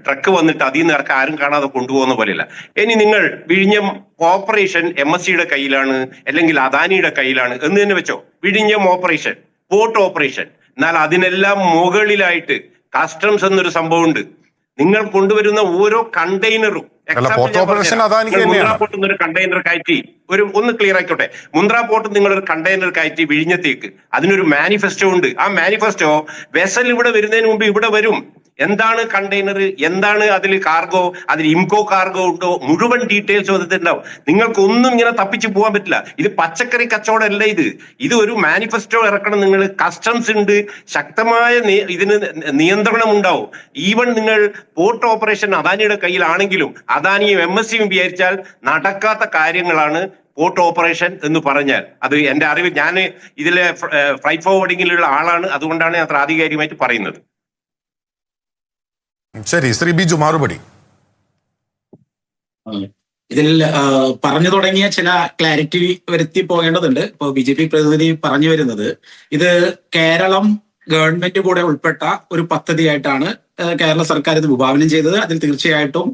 Speaker 4: ട്രക്ക് വന്നിട്ട് അതിൽ നിന്ന് ഇറക്കാൻ ആരും കാണാതെ കൊണ്ടുപോകുന്ന പോലെയല്ല. ഇനി നിങ്ങൾ വിഴിഞ്ഞം ഓപ്പറേഷൻ MSCയുടെ കയ്യിലാണ് അല്ലെങ്കിൽ അദാനിയുടെ കയ്യിലാണ് എന്ന് തന്നെ വെച്ചോ, വിഴിഞ്ഞം ഓപ്പറേഷൻ, പോർട്ട് ഓപ്പറേഷൻ. എന്നാൽ അതിനെല്ലാം മുകളിലായിട്ട് കസ്റ്റംസ് എന്നൊരു സംഭവം ഉണ്ട്. നിങ്ങൾ കൊണ്ടുവരുന്ന ഓരോ കണ്ടെയ്നറും
Speaker 1: പോർട്ട് ഓപ്പറേഷൻ അദാനിക്ക്
Speaker 4: മുന്ദ്ര
Speaker 1: തന്നെയാണ്.
Speaker 4: പോർട്ടിൽ നിന്ന് ഒരു കണ്ടെയ്നർ കയറ്റി ഒന്ന് ക്ലിയർ ആയിക്കോട്ടെ. മുന്ദ്ര പോർട്ടിൽ നിങ്ങൾ ഒരു കണ്ടെയ്നർ കയറ്റി വിഴിഞ്ഞത്തേക്ക്, അതിനൊരു മാനിഫെസ്റ്റോ ഉണ്ട്. ആ മാനിഫെസ്റ്റോ വെസൽ ഇവിടെ വരുന്നതിന് മുമ്പ് ഇവിടെ വരും. എന്താണ് കണ്ടെയ്നർ, എന്താണ് അതിൽ കാർഗോ, അതിൽ ഇംകോ കാർഗോ ഉണ്ടോ, മുഴുവൻ ഡീറ്റെയിൽസും അതിലുണ്ടാവും. നിങ്ങൾക്ക് ഒന്നും ഇങ്ങനെ തപ്പിച്ചു പോകാൻ പറ്റില്ല. ഇത് പച്ചക്കറി കച്ചവടമല്ല. ഇത് ഒരു മാനിഫെസ്റ്റോ ഇറക്കണം നിങ്ങൾ. കസ്റ്റംസ് ഉണ്ട്, ശക്തമായ ഇതിന് നിയന്ത്രണം ഉണ്ടാവും. ഈവൻ നിങ്ങൾ പോർട്ട് ഓപ്പറേഷൻ അദാനിയുടെ കയ്യിലാണെങ്കിലും അദാനിയും MSCയും വിചാരിച്ചാൽ നടക്കാത്ത കാര്യങ്ങളാണ് പോർട്ട് ഓപ്പറേഷൻ എന്ന് പറഞ്ഞാൽ. അത് എന്റെ അറിവ്, ഞാൻ ഇതിലെ ഫ്രൈറ്റ് ഫോർവേഡിങ്ങിലുള്ള ആളാണ്, അതുകൊണ്ടാണ് അത്ര ആധികാരികമായിട്ട് പറയുന്നത്.
Speaker 1: ശരി, ശ്രീ ബിജു മറുപടി.
Speaker 3: ഇതിൽ പറഞ്ഞു തുടങ്ങിയ ചില ക്ലാരിറ്റി വരുത്തി പോകേണ്ടതുണ്ട്. ഇപ്പോൾ BJP പ്രതിനിധി പറഞ്ഞു വരുന്നത് ഇത് കേരളം ഗവൺമെന്റ് കൂടെ ഉൾപ്പെട്ട ഒരു പദ്ധതിയായിട്ടാണ് കേരള സർക്കാർ ഇത് വിഭാവനം ചെയ്തത്. അതിൽ തീർച്ചയായിട്ടും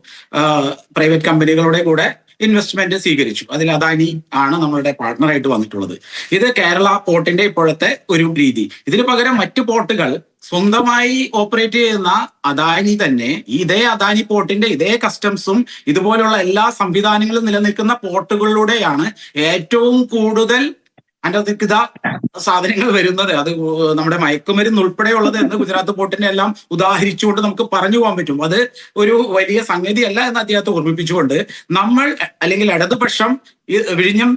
Speaker 3: പ്രൈവറ്റ് കമ്പനികളുടെ കൂടെ ഇൻവെസ്റ്റ്മെന്റ് സ്വീകരിച്ചു. അതിൽ അദാനി ആണ് നമ്മളുടെ പാർട്ട്ണറായിട്ട് വന്നിട്ടുള്ളത്. ഇത് കേരള പോർട്ടിന്റെ ഇപ്പോഴത്തെ ഒരു രീതി. ഇതിന് പകരം മറ്റു പോർട്ടുകൾ സ്വന്തമായി ഓപ്പറേറ്റ് ചെയ്യുന്ന അദാനി തന്നെ ഇതേ അദാനി പോർട്ടിന്റെ ഇതേ കസ്റ്റംസും ഇതുപോലുള്ള എല്ലാ സംവിധാനങ്ങളും നിലനിൽക്കുന്ന പോർട്ടുകളിലൂടെയാണ് ഏറ്റവും കൂടുതൽ അനധികൃത സാധനങ്ങൾ വരുന്നത്. അത് നമ്മുടെ മയക്കുമരുന്ന് ഉൾപ്പെടെയുള്ളത് എന്ന് ഗുജറാത്ത് പോർട്ടിനെ എല്ലാം ഉദാഹരിച്ചുകൊണ്ട് നമുക്ക് പറഞ്ഞു പോകാൻ പറ്റും. അത് ഒരു വലിയ സംഗതിയല്ല എന്ന് അദ്ദേഹത്തെ ഓർമ്മിപ്പിച്ചുകൊണ്ട് നമ്മൾ അല്ലെങ്കിൽ ഇടതുപക്ഷം വിഴിഞ്ഞം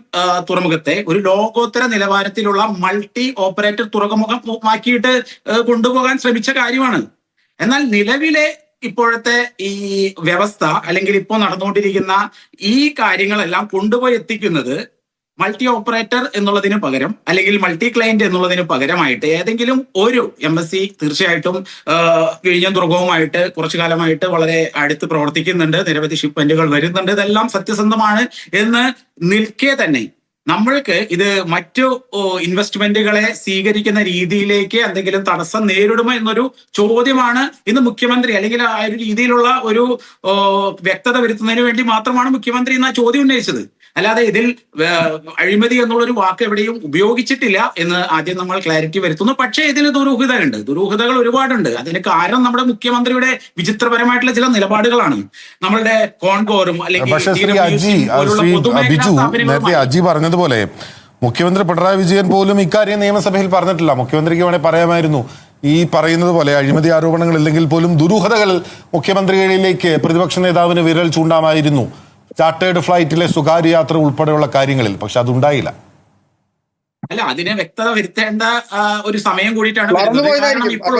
Speaker 3: തുറമുഖത്തെ ഒരു ലോകോത്തര നിലവാരത്തിലുള്ള മൾട്ടി ഓപ്പറേറ്റർ തുറമുഖമാക്കിയിട്ട് കൊണ്ടുപോകാൻ ശ്രമിച്ച കാര്യമാണ്. എന്നാൽ നിലവിലെ ഇപ്പോഴത്തെ ഈ വ്യവസ്ഥ അല്ലെങ്കിൽ ഇപ്പോൾ നടന്നുകൊണ്ടിരിക്കുന്ന ഈ കാര്യങ്ങളെല്ലാം കൊണ്ടുപോയി എത്തിക്കുന്നത് മൾട്ടി ഓപ്പറേറ്റർ എന്നുള്ളതിന് പകരം അല്ലെങ്കിൽ മൾട്ടി ക്ലയന്റ് എന്നുള്ളതിന് പകരമായിട്ട് ഏതെങ്കിലും ഒരു MSC തീർച്ചയായിട്ടും വിഴിഞ്ഞം തുറമുഖവുമായിട്ട് കുറച്ചു കാലമായിട്ട് വളരെ അടുത്ത് പ്രവർത്തിക്കുന്നുണ്ട്. നിരവധി ഷിപ്മെന്റുകൾ വരുന്നുണ്ട്. ഇതെല്ലാം സത്യസന്ധമാണ് എന്ന് നിൽക്കെ തന്നെ നമ്മൾക്ക് ഇത് മറ്റു ഇൻവെസ്റ്റ്മെന്റുകളെ സ്വീകരിക്കുന്ന രീതിയിലേക്ക് എന്തെങ്കിലും തടസ്സം നേരിടുമോ എന്നൊരു ചോദ്യമാണ് ഇന്ന് മുഖ്യമന്ത്രി അല്ലെങ്കിൽ ആ ഒരു രീതിയിലുള്ള ഒരു വ്യക്തത വരുത്തുന്നതിന് വേണ്ടി മാത്രമാണ് മുഖ്യമന്ത്രി ഇന്ന് ആ ചോദ്യം ഉന്നയിച്ചത്. അല്ലാതെ ഇതിൽ അഴിമതി എന്നുള്ളൊരു വാക്ക് എവിടെയും ഉപയോഗിച്ചിട്ടില്ല എന്ന് ആദ്യം നമ്മൾ ക്ലാരിറ്റി വരുത്തുന്നു. പക്ഷേ ഇതിൽ ദുരൂഹതയുണ്ട്, ദുരൂഹതകൾ ഒരുപാടുണ്ട്. അതിന് കാരണം നമ്മുടെ മുഖ്യമന്ത്രിയുടെ വിചിത്രപരമായിട്ടുള്ള ചില നിലപാടുകളാണ്. നമ്മളുടെ കോൺകോറും അല്ലെങ്കിൽ
Speaker 1: അജി പറഞ്ഞതുപോലെ മുഖ്യമന്ത്രി പിണറായി വിജയൻ പോലും ഇക്കാര്യം നിയമസഭയിൽ പറഞ്ഞിട്ടില്ല. മുഖ്യമന്ത്രിക്ക് വേണേൽ പറയാമായിരുന്നു ഈ പറയുന്നത് പോലെ അഴിമതി ആരോപണങ്ങൾ ഇല്ലെങ്കിൽ പോലും ദുരൂഹതകൾ മുഖ്യമന്ത്രിയിലേക്ക് പ്രതിപക്ഷ നേതാവിന് വിരൽ ചൂണ്ടാമായിരുന്നു. ചാർട്ടേഡ് ഫ്ലൈറ്റിലെ സ്വകാര്യ യാത്ര ഉൾപ്പെടെയുള്ള കാര്യങ്ങളിൽ. പക്ഷെ അതുണ്ടായില്ല.
Speaker 3: അല്ല, അതിനെ വ്യക്തത വരുത്തേണ്ട ഒരു സമയം കൂടിയിട്ടാണ് വരുന്നത്. കാരണം ഇപ്പോൾ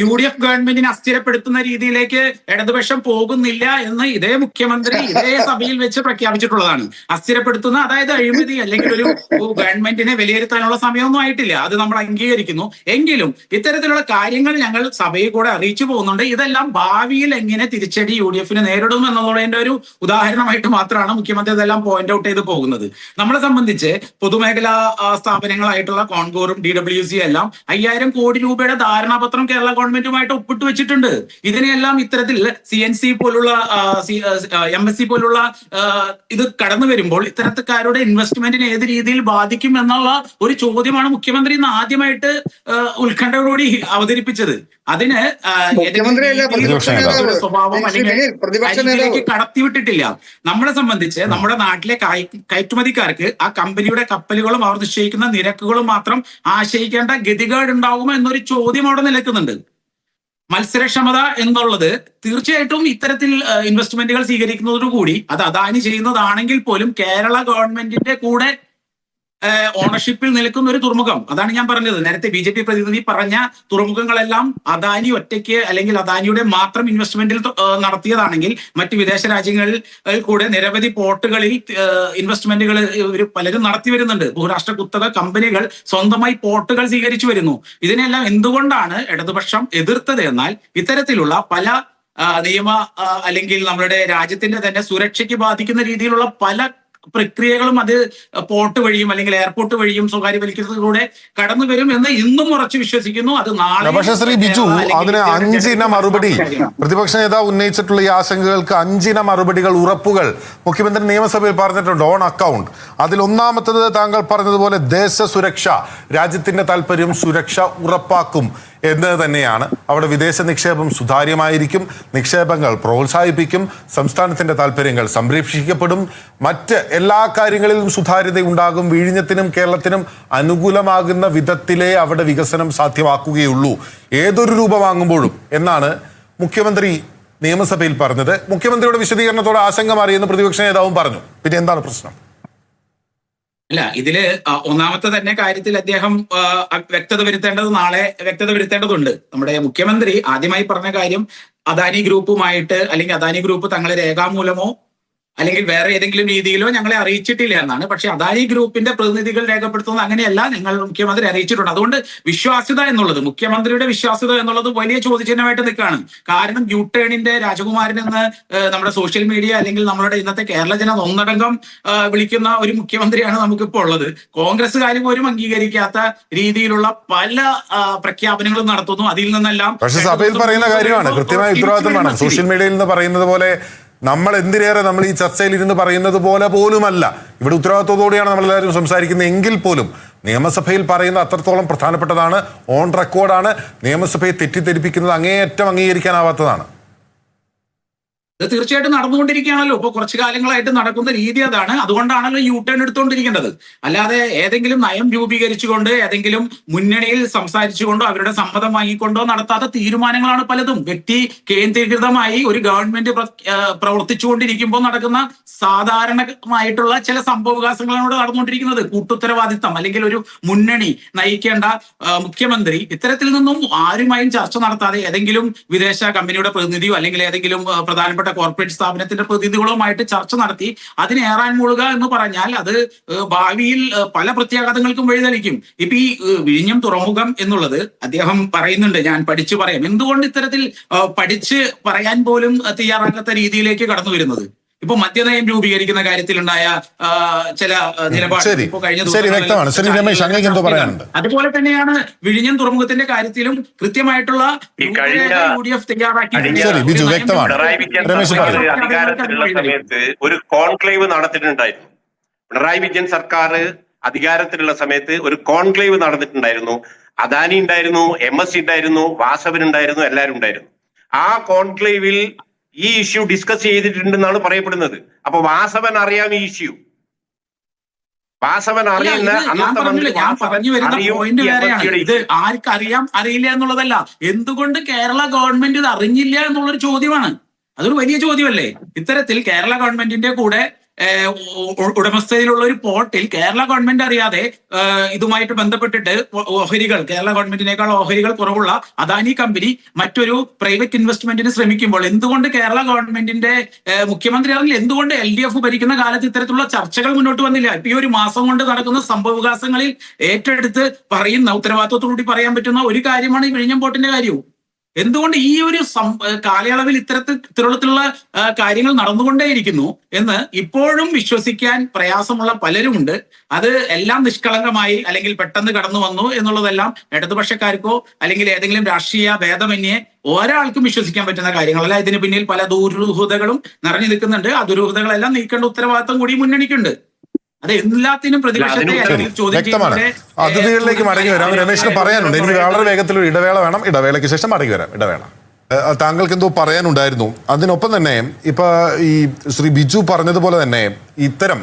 Speaker 3: UDF ഗവൺമെന്റിനെ അസ്ഥിരപ്പെടുത്തുന്ന രീതിയിലേക്ക് ഇടതുപക്ഷം പോകുന്നില്ല എന്ന് ഇതേ മുഖ്യമന്ത്രി ഇതേ സഭയിൽ വെച്ച് പ്രഖ്യാപിച്ചിട്ടുള്ളതാണ്. അസ്ഥിരപ്പെടുത്തുന്ന, അതായത് അഴിമതി അല്ലെങ്കിൽ ഒരു ഗവൺമെന്റിനെ വിലയിരുത്താനുള്ള സമയമൊന്നും ആയിട്ടില്ല, അത് നമ്മൾ അംഗീകരിക്കുന്നു. എങ്കിലും ഇത്തരത്തിലുള്ള കാര്യങ്ങൾ ഞങ്ങൾ സഭയിൽ കൂടെ അറിയിച്ചു പോകുന്നുണ്ട്. ഇതെല്ലാം ഭാവിയിൽ എങ്ങനെ തിരിച്ചടി UDFന് നേരിടും എന്നുള്ളതിന്റെ ഒരു ഉദാഹരണമായിട്ട് മാത്രമാണ് മുഖ്യമന്ത്രി ഇതെല്ലാം പോയിന്റ് ഔട്ട് ചെയ്ത് പോകുന്നത്. നമ്മളെ സംബന്ധിച്ച് പൊതുമേഖലാ സ്ഥാപനങ്ങളായിട്ടുള്ള കോൺകോറും DWC എല്ലാം 5000 കോടി രൂപയുടെ ധാരണാപത്രം കേരള ഗവൺമെന്റുമായിട്ട് ഒപ്പിട്ട് വെച്ചിട്ടുണ്ട്. ഇതിനെല്ലാം ഇത്തരത്തിൽ CNC പോലുള്ള MSC പോലുള്ള ഇത് കടന്നു വരുമ്പോൾ ഇത്തരക്കാരുടെ ഇൻവെസ്റ്റ്മെന്റിനെ ഏത് രീതിയിൽ ബാധിക്കും എന്നുള്ള ഒരു ചോദ്യമാണ് മുഖ്യമന്ത്രി ഇന്ന് ആദ്യമായിട്ട് ഉത്കണ്ഠയോടുകൂടി അവതരിപ്പിച്ചത്. അതിന് സ്വഭാവം അല്ലെങ്കിൽ കടത്തിവിട്ടിട്ടില്ല. നമ്മളെ സംബന്ധിച്ച് നമ്മുടെ നാട്ടിലെ കയറ്റുമതിക്കാർക്ക് ആ കമ്പനിയുടെ കപ്പലുകളും അവർ നിശ്ചയിക്കുന്ന നിരക്കുകളും മാത്രം ആശ്രയിക്കേണ്ട ഗതികേട് ഉണ്ടാകുമോ എന്നൊരു ചോദ്യം അവിടെ നിലക്കുന്നുണ്ട്. മത്സരക്ഷമത എന്നുള്ളത് തീർച്ചയായിട്ടും ഇത്തരത്തിൽ ഇൻവെസ്റ്റ്മെന്റുകൾ സ്വീകരിക്കുന്നതോടുകൂടി അത് അദാനി ചെയ്യുന്നതാണെങ്കിൽ പോലും കേരള ഗവൺമെന്റിന്റെ കൂടെ ഓണർഷിപ്പിൽ നിൽക്കുന്ന ഒരു തുറമുഖം. അതാണ് ഞാൻ പറഞ്ഞത്. നേരത്തെ BJP പ്രതിനിധി പറഞ്ഞ തുറമുഖങ്ങളെല്ലാം അദാനി ഒറ്റയ്ക്ക് അല്ലെങ്കിൽ അദാനിയുടെ മാത്രം ഇൻവെസ്റ്റ്മെന്റിൽ നടത്തിയതാണെങ്കിൽ മറ്റ് വിദേശ രാജ്യങ്ങളിൽ കൂടെ നിരവധി പോർട്ടുകളിൽ ഇൻവെസ്റ്റ്മെന്റുകൾ പലരും നടത്തി വരുന്നുണ്ട്. ബഹുരാഷ്ട്ര കുത്തക കമ്പനികൾ സ്വന്തമായി പോർട്ടുകൾ സ്വീകരിച്ചു വരുന്നു. ഇതിനെല്ലാം എന്തുകൊണ്ടാണ് ഇടതുപക്ഷം എതിർത്തത് എന്നാൽ ഇത്തരത്തിലുള്ള പല നിയമ അല്ലെങ്കിൽ നമ്മുടെ രാജ്യത്തിന്റെ തന്നെ സുരക്ഷയ്ക്ക് ബാധിക്കുന്ന രീതിയിലുള്ള പല പ്രക്രിയകളും അത് പോർട്ട് വഴിയും അല്ലെങ്കിൽ എയർപോർട്ട് വഴിയും സ്വകാര്യവൽക്കരിക്കുന്നതിലൂടെ കടന്നു വരും എന്ന് ഇന്നും ഉറച്ചു വിശ്വസിക്കുന്നു. അത് നാളെ.
Speaker 1: പക്ഷേ ശ്രീ ബിജു, അതിന് 5 ഇന മറുപടി പ്രതിപക്ഷ നേതാവ് ഉന്നയിച്ചിട്ടുള്ള ഈ ആശങ്കകൾക്ക് 5 ഇന മറുപടികൾ, ഉറപ്പുകൾ മുഖ്യമന്ത്രി നിയമസഭയിൽ പറഞ്ഞിട്ടുണ്ട് ഓൺ അക്കൗണ്ട്. അതിൽ ഒന്നാമത്തത് താങ്കൾ പറഞ്ഞതുപോലെ ദേശസുരക്ഷ, രാജ്യത്തിന്റെ താല്പര്യം സുരക്ഷ ഉറപ്പാക്കും എന്നത് തന്നെയാണ്. അവിടെ വിദേശ നിക്ഷേപം സുതാര്യമായിരിക്കും, നിക്ഷേപങ്ങൾ പ്രോത്സാഹിപ്പിക്കും, സംസ്ഥാനത്തിന്റെ താല്പര്യങ്ങൾ സംരക്ഷിക്കപ്പെടും, മറ്റ് എല്ലാ കാര്യങ്ങളിലും സുതാര്യത ഉണ്ടാകും, വിഴിഞ്ഞത്തിനും കേരളത്തിനും അനുകൂലമാകുന്ന വിധത്തിലേ അവിടെ വികസനം സാധ്യമാക്കുകയുള്ളൂ ഏതൊരു രൂപ വാങ്ങുമ്പോഴും എന്നാണ് മുഖ്യമന്ത്രി നിയമസഭയിൽ പറഞ്ഞത്. മുഖ്യമന്ത്രിയുടെ വിശദീകരണത്തോടെ ആശങ്ക മാറിയെന്ന് പ്രതിപക്ഷ നേതാവും പറഞ്ഞു. പിന്നെ എന്താണ് പ്രശ്നം?
Speaker 3: അല്ല, ഇതില് ഒന്നാമത്തെ തന്നെ കാര്യത്തിൽ അദ്ദേഹം നാളെ വ്യക്തത വരുത്തേണ്ടതുണ്ട്. നമ്മുടെ മുഖ്യമന്ത്രി ആദ്യമായി പറഞ്ഞ കാര്യം അദാനി ഗ്രൂപ്പുമായിട്ട് അല്ലെങ്കിൽ അദാനി ഗ്രൂപ്പ് തങ്ങളെ രേഖാമൂലമോ അല്ലെങ്കിൽ വേറെ ഏതെങ്കിലും രീതിയിലോ ഞങ്ങളെ അറിയിച്ചിട്ടില്ല എന്നാണ്. പക്ഷെ അദാനി ഗ്രൂപ്പിന്റെ പ്രതിനിധികൾ രേഖപ്പെടുത്തുന്നത് അങ്ങനെയല്ല, നിങ്ങൾ മുഖ്യമന്ത്രി അറിയിച്ചിട്ടുണ്ട്. അതുകൊണ്ട് വിശ്വാസ്യത എന്നുള്ളത്, മുഖ്യമന്ത്രിയുടെ വിശ്വാസ്യത എന്നുള്ളത് വലിയ ചോദ്യചിഹ്നമായിട്ട് നിൽക്കുകയാണ്. കാരണം യു-ടേണിന്റെ രാജകുമാരൻ എന്ന് നമ്മുടെ സോഷ്യൽ മീഡിയ അല്ലെങ്കിൽ നമ്മുടെ ഇന്നത്തെ കേരള ജനം ഒന്നടങ്കം വിളിക്കുന്ന ഒരു മുഖ്യമന്ത്രിയാണ് നമുക്കിപ്പോൾ ഉള്ളത്. കോൺഗ്രസ്സുകാർ പോലും അംഗീകരിക്കാത്ത രീതിയിലുള്ള പല പ്രഖ്യാപനങ്ങളും നടത്തുന്നു. അതിൽ നിന്നെല്ലാം
Speaker 1: പക്ഷെ സഭയിൽ പറയുന്ന കാര്യമാണ്, കൃത്യമായ ഉത്തരവാദിത്വം വേണം. സോഷ്യൽ മീഡിയയിൽ നിന്ന് പറയുന്നത് പോലെ നമ്മൾ എന്തിനേറെ നമ്മൾ ഈ ചർച്ചയിൽ ഇരുന്ന് പറയുന്നത് പോലെ പോലുമല്ല ഇവിടെ ഉത്തരവാദിത്വത്തോടെയാണ് നമ്മളെല്ലാവരും സംസാരിക്കുന്നത്. എങ്കിൽ പോലും നിയമസഭയിൽ പറയുന്ന അത്രത്തോളം പ്രധാനപ്പെട്ടതാണ്, ഓൺ റെക്കോർഡാണ്. നിയമസഭയെ തെറ്റിദ്ധരിപ്പിക്കുന്നത് അങ്ങേയറ്റം അംഗീകരിക്കാനാവാത്തതാണ്.
Speaker 3: ഇത് തീർച്ചയായിട്ടും നടന്നുകൊണ്ടിരിക്കുകയാണല്ലോ. ഇപ്പൊ കുറച്ചു കാലങ്ങളായിട്ട് നടക്കുന്ന രീതി അതാണ്. അതുകൊണ്ടാണല്ലോ യു-ടേൺ എടുത്തുകൊണ്ടിരിക്കേണ്ടത്. അല്ലാതെ ഏതെങ്കിലും നയം രൂപീകരിച്ചുകൊണ്ട് ഏതെങ്കിലും മുന്നണിയിൽ സംസാരിച്ചുകൊണ്ടോ അവരുടെ സമ്മതം വാങ്ങിക്കൊണ്ടോ നടത്താത്ത തീരുമാനങ്ങളാണ് പലതും. വ്യക്തി കേന്ദ്രീകൃതമായി ഒരു ഗവൺമെന്റ് പ്രവർത്തിച്ചുകൊണ്ടിരിക്കുമ്പോൾ നടക്കുന്ന സാധാരണമായിട്ടുള്ള ചില സംഭവവികാസങ്ങളാണ് ഇവിടെ നടന്നുകൊണ്ടിരിക്കുന്നത്. കൂട്ടുത്തരവാദിത്തം അല്ലെങ്കിൽ ഒരു മുന്നണി നയിക്കേണ്ട മുഖ്യമന്ത്രി ഇത്തരത്തിൽ നിന്നും ആരുമായും ചർച്ച നടത്താതെ ഏതെങ്കിലും വിദേശ കമ്പനിയുടെ പ്രതിനിധിയോ അല്ലെങ്കിൽ ഏതെങ്കിലും പ്രധാനപ്പെട്ട കോർപ്പറേറ്റ് സ്ഥാപനത്തിന്റെ പ്രതിനിധികളുമായിട്ട് ചർച്ച നടത്തി അതിനേറാൻ മൂളുക എന്ന് പറഞ്ഞാൽ അത് ഭാവിയിൽ പല പ്രത്യാഘാതങ്ങൾക്കും വഴിതെളിക്കും. ഇപ്പൊ ഈ വിഴിഞ്ഞം തുറമുഖം എന്നുള്ളത് അദ്ദേഹം പറയുന്നുണ്ട്, ഞാൻ പഠിച്ചു പറയാം. എന്തുകൊണ്ട് ഇത്തരത്തിൽ പഠിച്ച് പറയാൻ പോലും തയ്യാറാക്കാത്ത രീതിയിലേക്ക് കടന്നു വരുന്നത്? ഇപ്പൊ മദ്യനയം രൂപീകരിക്കുന്ന കാര്യത്തിലുണ്ടായ ചില നിലപാട് അതുപോലെ തന്നെയാണ് വിഴിഞ്ഞം തുറമുഖത്തിന്റെ കാര്യത്തിലും കൃത്യമായിട്ടുള്ള
Speaker 4: അധികാരത്തിലുള്ള സമയത്ത് ഒരു കോൺക്ലേവ് നടത്തിയിട്ടുണ്ടായിരുന്നു. പിണറായി വിജയൻ സർക്കാർ അധികാരത്തിലുള്ള സമയത്ത് ഒരു കോൺക്ലേവ് നടന്നിട്ടുണ്ടായിരുന്നു. അദാനി ഉണ്ടായിരുന്നു, MSC ഉണ്ടായിരുന്നു, വാസവൻ ഉണ്ടായിരുന്നു, എല്ലാവരും ഉണ്ടായിരുന്നു. ആ കോൺക്ലേവിൽ ഈ ഇഷ്യൂ ഡിസ്കസ് ചെയ്തിട്ടുണ്ടെന്നാണ് പറയപ്പെടുന്നത്. അപ്പൊ വാസവൻ അറിയാം ഈ ഇഷ്യൂ. വാസവൻ അറിയുന്ന
Speaker 3: ഇത് ആർക്കറിയാം അറിയില്ല എന്നുള്ളതല്ല, എന്തുകൊണ്ട് കേരള ഗവൺമെന്റ് ഇത് അറിഞ്ഞില്ല എന്നുള്ളൊരു ചോദ്യമാണ്. അതൊരു വലിയ ചോദ്യമല്ലേ? ഇത്തരത്തിൽ കേരള ഗവൺമെന്റിന്റെ കൂടെ ഉടമസ്ഥതയിലുള്ള ഒരു പോർട്ടിൽ കേരള ഗവൺമെന്റ് അറിയാതെ ഇതുമായിട്ട് ബന്ധപ്പെട്ടിട്ട് ഓഹരികൾ, കേരള ഗവൺമെന്റിനേക്കാൾ ഓഹരികൾ കുറവുള്ള അദാനി കമ്പനി മറ്റൊരു പ്രൈവറ്റ് ഇൻവെസ്റ്റ്മെന്റിന് ശ്രമിക്കുമ്പോൾ എന്തുകൊണ്ട് കേരള ഗവൺമെന്റിന്റെ മുഖ്യമന്ത്രി അറിയില്ല? എന്തുകൊണ്ട് LDF ഭരിക്കുന്ന കാലത്ത് ഇത്തരത്തിലുള്ള ചർച്ചകൾ മുന്നോട്ട് വന്നില്ല? ഇപ്പൊ ഈ ഒരു മാസം കൊണ്ട് നടക്കുന്ന സംഭവവികാസങ്ങളിൽ ഏറ്റെടുത്ത് പറയുന്ന, ഉത്തരവാദിത്വത്തോടുകൂടി പറയാൻ പറ്റുന്ന ഒരു കാര്യമാണ് ഈ വിഴിഞ്ഞം പോർട്ടിന്റെ കാര്യവും. എന്തുകൊണ്ട് ഈ ഒരു കാലയളവിൽ ഇത്തരത്തിലുള്ള കാര്യങ്ങൾ നടന്നുകൊണ്ടേയിരിക്കുന്നു എന്ന് ഇപ്പോഴും വിശ്വസിക്കാൻ പ്രയാസമുള്ള പലരുമുണ്ട്. അത് എല്ലാം നിഷ്കളങ്കമായി അല്ലെങ്കിൽ പെട്ടെന്ന് കടന്നു വന്നു എന്നുള്ളതെല്ലാം ഇടതുപക്ഷക്കാർക്കോ അല്ലെങ്കിൽ ഏതെങ്കിലും രാഷ്ട്രീയ ഭേദമന്യേ ഒരാൾക്കും വിശ്വസിക്കാൻ പറ്റുന്ന കാര്യങ്ങളല്ല. ഇതിന് പിന്നിൽ പല ദുരൂഹതകളും നിറഞ്ഞു നിൽക്കുന്നുണ്ട്. ആ ദുരൂഹതകളെല്ലാം നീക്കേണ്ട ഉത്തരവാദിത്വം കൂടി മുന്നണിക്കുണ്ട്. അത് എല്ലാത്തിനും
Speaker 1: വ്യക്തമാണ്. അതിഥികളിലേക്ക് മടങ്ങി വരാം. രമേശിന് പറയാനുണ്ട്. എനിക്ക് വളരെ വേഗത്തിൽ ഒരു ഇടവേള വേണം. ഇടവേളയ്ക്ക് ശേഷം മടങ്ങി വരാം. ഇടവേള. താങ്കൾക്ക് എന്തോ പറയാനുണ്ടായിരുന്നു. അതിനൊപ്പം തന്നെ ഇപ്പൊ ഈ ശ്രീ ബിജു പറഞ്ഞതുപോലെ തന്നെ ഇത്തരം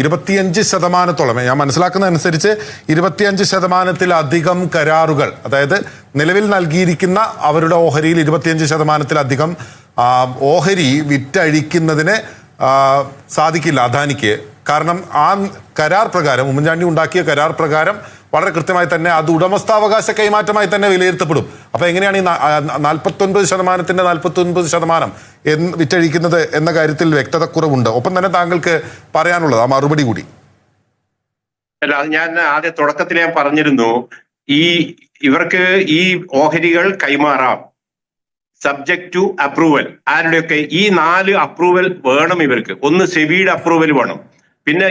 Speaker 1: 25% ഞാൻ മനസ്സിലാക്കുന്ന അനുസരിച്ച് 25%-ലധികം കരാറുകൾ, അതായത് നിലവിൽ നൽകിയിരിക്കുന്ന അവരുടെ ഓഹരിയിൽ 25%-ലധികം ഓഹരി വിറ്റഴിക്കുന്നതിന് സാധിക്കില്ല അദാനിക്ക്. കാരണം ആ കരാർ പ്രകാരം, ഉമ്മൻചാണ്ടി ഉണ്ടാക്കിയ കരാർ പ്രകാരം വളരെ കൃത്യമായി തന്നെ അത് ഉടമസ്ഥാവകാശ കൈമാറ്റമായി തന്നെ വിലയിരുത്തപ്പെടും. അപ്പൊ എങ്ങനെയാണ് ഈ 49%-ന്റെ 49% വിറ്റഴിക്കുന്നത് എന്ന കാര്യത്തിൽ വ്യക്തത കുറവുണ്ട്. ഒപ്പം തന്നെ താങ്കൾക്ക് പറയാനുള്ളത് ആ മറുപടി കൂടി.
Speaker 4: അല്ല, ഞാൻ ആദ്യ തുടക്കത്തിൽ ഞാൻ പറഞ്ഞിരുന്നു, ഇവർക്ക് ഈ ഓഹരികൾ കൈമാറാം സബ്ജക്ട് ടു അപ്രൂവൽ. ആരുടെയൊക്കെ? ഈ 4 അപ്രൂവൽ വേണം ഇവർക്ക്. ഒന്ന് സെബിയുടെ അപ്രൂവൽ വേണം. പിന്നെ